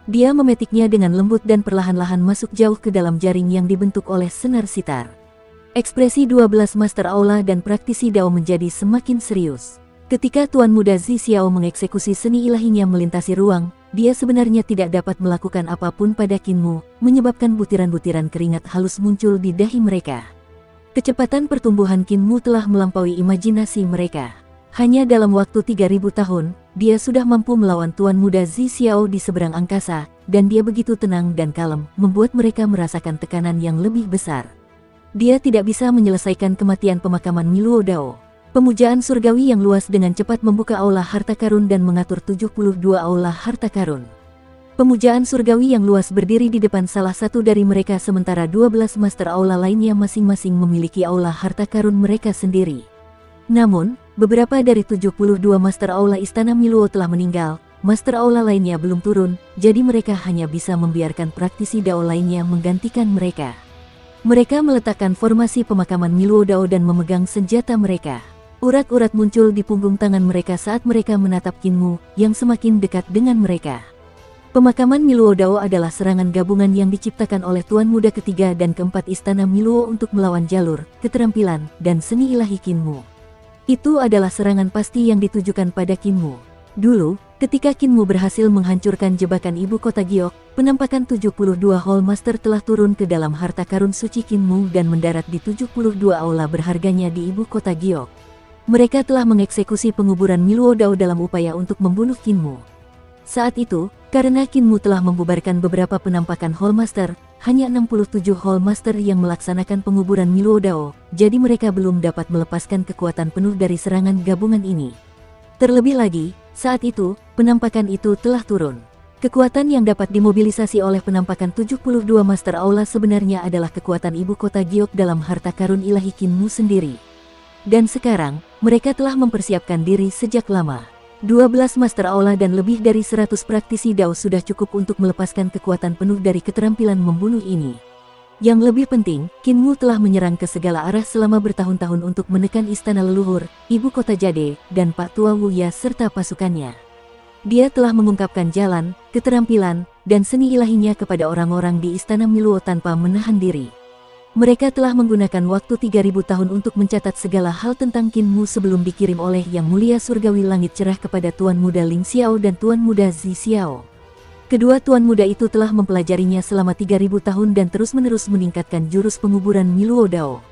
Dia memetiknya dengan lembut dan perlahan-lahan masuk jauh ke dalam jaring yang dibentuk oleh senar sitar. Ekspresi 12 Master Aula dan praktisi Dao menjadi semakin serius. Ketika Tuan Muda Zi Xiao mengeksekusi seni ilahinya melintasi ruang, dia sebenarnya tidak dapat melakukan apapun pada Qin Mu, menyebabkan butiran-butiran keringat halus muncul di dahi mereka. Kecepatan pertumbuhan Qin Mu telah melampaui imajinasi mereka. Hanya dalam waktu 3000 tahun, dia sudah mampu melawan Tuan Muda Zi Xiao di seberang angkasa, dan dia begitu tenang dan kalem, membuat mereka merasakan tekanan yang lebih besar. Dia tidak bisa menyelesaikan kematian pemakaman Miluo Dao. Pemujaan surgawi yang luas dengan cepat membuka aula harta karun dan mengatur 72 aula harta karun. Pemujaan surgawi yang luas berdiri di depan salah satu dari mereka sementara 12 master aula lainnya masing-masing memiliki aula harta karun mereka sendiri. Namun, beberapa dari 72 master aula istana Miluo telah meninggal, master aula lainnya belum turun, jadi mereka hanya bisa membiarkan praktisi Dao lainnya menggantikan mereka. Mereka meletakkan formasi pemakaman Miluo Dao dan memegang senjata mereka. Urat-urat muncul di punggung tangan mereka saat mereka menatap Qin Mu, yang semakin dekat dengan mereka. Pemakaman Miluo Dao adalah serangan gabungan yang diciptakan oleh Tuan Muda ketiga dan keempat istana Miluo untuk melawan jalur, keterampilan, dan seni ilahi Qin Mu. Itu adalah serangan pasti yang ditujukan pada Qin Mu. Dulu, ketika Qin Mu berhasil menghancurkan jebakan ibu kota Giok, penampakan 72 Hall Master telah turun ke dalam harta karun suci Qin Mu dan mendarat di 72 aula berharganya di ibu kota Giok. Mereka telah mengeksekusi penguburan Miluo Dao dalam upaya untuk membunuh Qin Mu. Saat itu, karena Qin Mu telah membubarkan beberapa penampakan Hall Master, hanya 67 Hall Master yang melaksanakan penguburan Miluo Dao, jadi mereka belum dapat melepaskan kekuatan penuh dari serangan gabungan ini. Terlebih lagi, saat itu, penampakan itu telah turun. Kekuatan yang dapat dimobilisasi oleh penampakan 72 Master Aula sebenarnya adalah kekuatan ibu kota Giok dalam harta karun ilahi Qin Mu sendiri. Dan sekarang, mereka telah mempersiapkan diri sejak lama. 12 Master Aula dan lebih dari 100 praktisi Dao sudah cukup untuk melepaskan kekuatan penuh dari keterampilan membunuh ini. Yang lebih penting, Qin Mu telah menyerang ke segala arah selama bertahun-tahun untuk menekan istana leluhur, ibu kota Jade, dan Pak Tua Wuya serta pasukannya. Dia telah mengungkapkan jalan, keterampilan, dan seni ilahinya kepada orang-orang di istana Miluo tanpa menahan diri. Mereka telah menggunakan waktu 3000 tahun untuk mencatat segala hal tentang Qin Mu sebelum dikirim oleh Yang Mulia Surgawi Langit Cerah kepada Tuan Muda Ling Xiao dan Tuan Muda Zi Xiao. Kedua tuan muda itu telah mempelajarinya selama 3000 tahun dan terus-menerus meningkatkan jurus penguburan Miluo Dao.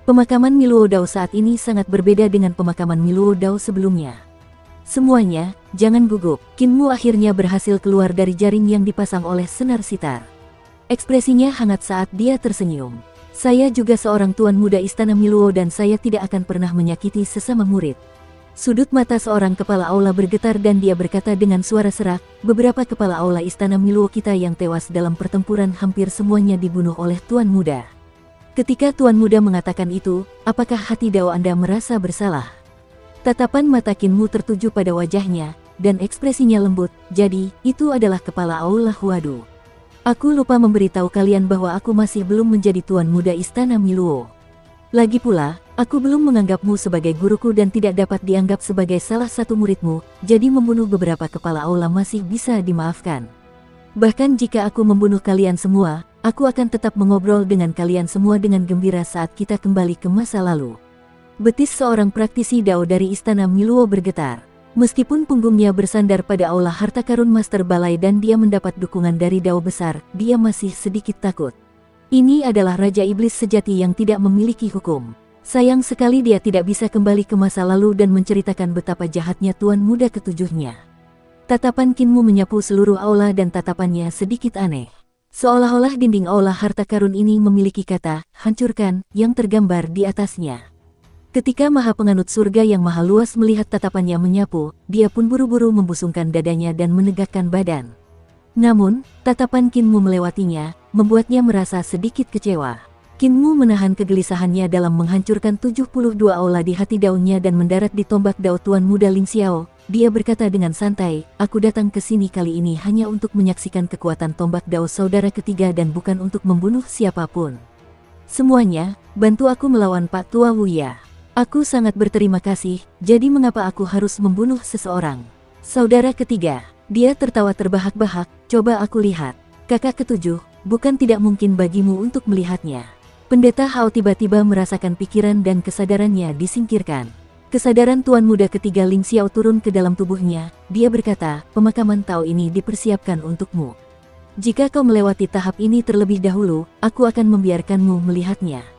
Pemakaman Miluo Dao saat ini sangat berbeda dengan pemakaman Miluo Dao sebelumnya. Semuanya, jangan gugup, Qin Mu akhirnya berhasil keluar dari jaring yang dipasang oleh senar sitar. Ekspresinya hangat saat dia tersenyum. Saya juga seorang tuan muda istana Miluo dan saya tidak akan pernah menyakiti sesama murid. Sudut mata seorang kepala aula bergetar dan dia berkata dengan suara serak, beberapa kepala aula istana Miluo kita yang tewas dalam pertempuran hampir semuanya dibunuh oleh tuan muda. Ketika tuan muda mengatakan itu, apakah hati Dao Anda merasa bersalah? Tatapan mata Qin Mu tertuju pada wajahnya, dan ekspresinya lembut, jadi, itu adalah kepala aula Huadu. Aku lupa memberitahu kalian bahwa aku masih belum menjadi tuan muda istana Miluo. Lagi pula, aku belum menganggapmu sebagai guruku dan tidak dapat dianggap sebagai salah satu muridmu, jadi membunuh beberapa kepala aula masih bisa dimaafkan. Bahkan jika aku membunuh kalian semua, aku akan tetap mengobrol dengan kalian semua dengan gembira saat kita kembali ke masa lalu. Betis seorang praktisi Dao dari istana Miluo bergetar. Meskipun punggungnya bersandar pada aula harta karun Master Balai dan dia mendapat dukungan dari Dao besar, dia masih sedikit takut. Ini adalah Raja Iblis sejati yang tidak memiliki hukum. Sayang sekali dia tidak bisa kembali ke masa lalu dan menceritakan betapa jahatnya tuan muda ketujuhnya. Tatapan Qin Mu menyapu seluruh aula dan tatapannya sedikit aneh. Seolah-olah dinding aula harta karun ini memiliki kata, hancurkan, yang tergambar di atasnya. Ketika Maha Penganut Surga yang maha luas melihat tatapannya menyapu, dia pun buru-buru membusungkan dadanya dan menegakkan badan. Namun, tatapan Qin Mu melewatinya, membuatnya merasa sedikit kecewa. Qin Mu menahan kegelisahannya dalam menghancurkan 72 aula di hati daunnya dan mendarat di tombak Dao Tuan Muda Ling Xiao. Dia berkata dengan santai, aku datang ke sini kali ini hanya untuk menyaksikan kekuatan tombak Dao saudara ketiga dan bukan untuk membunuh siapapun. Semuanya, bantu aku melawan Pak Tua Wuya. Aku sangat berterima kasih, jadi mengapa aku harus membunuh seseorang? Saudara ketiga, dia tertawa terbahak-bahak, coba aku lihat. Kakak ketujuh, bukan tidak mungkin bagimu untuk melihatnya. Pendeta Hao tiba-tiba merasakan pikiran dan kesadarannya disingkirkan. Kesadaran Tuan Muda ketiga Ling Xiao turun ke dalam tubuhnya. Dia berkata, pemakaman Tao ini dipersiapkan untukmu. Jika kau melewati tahap ini terlebih dahulu, aku akan membiarkanmu melihatnya.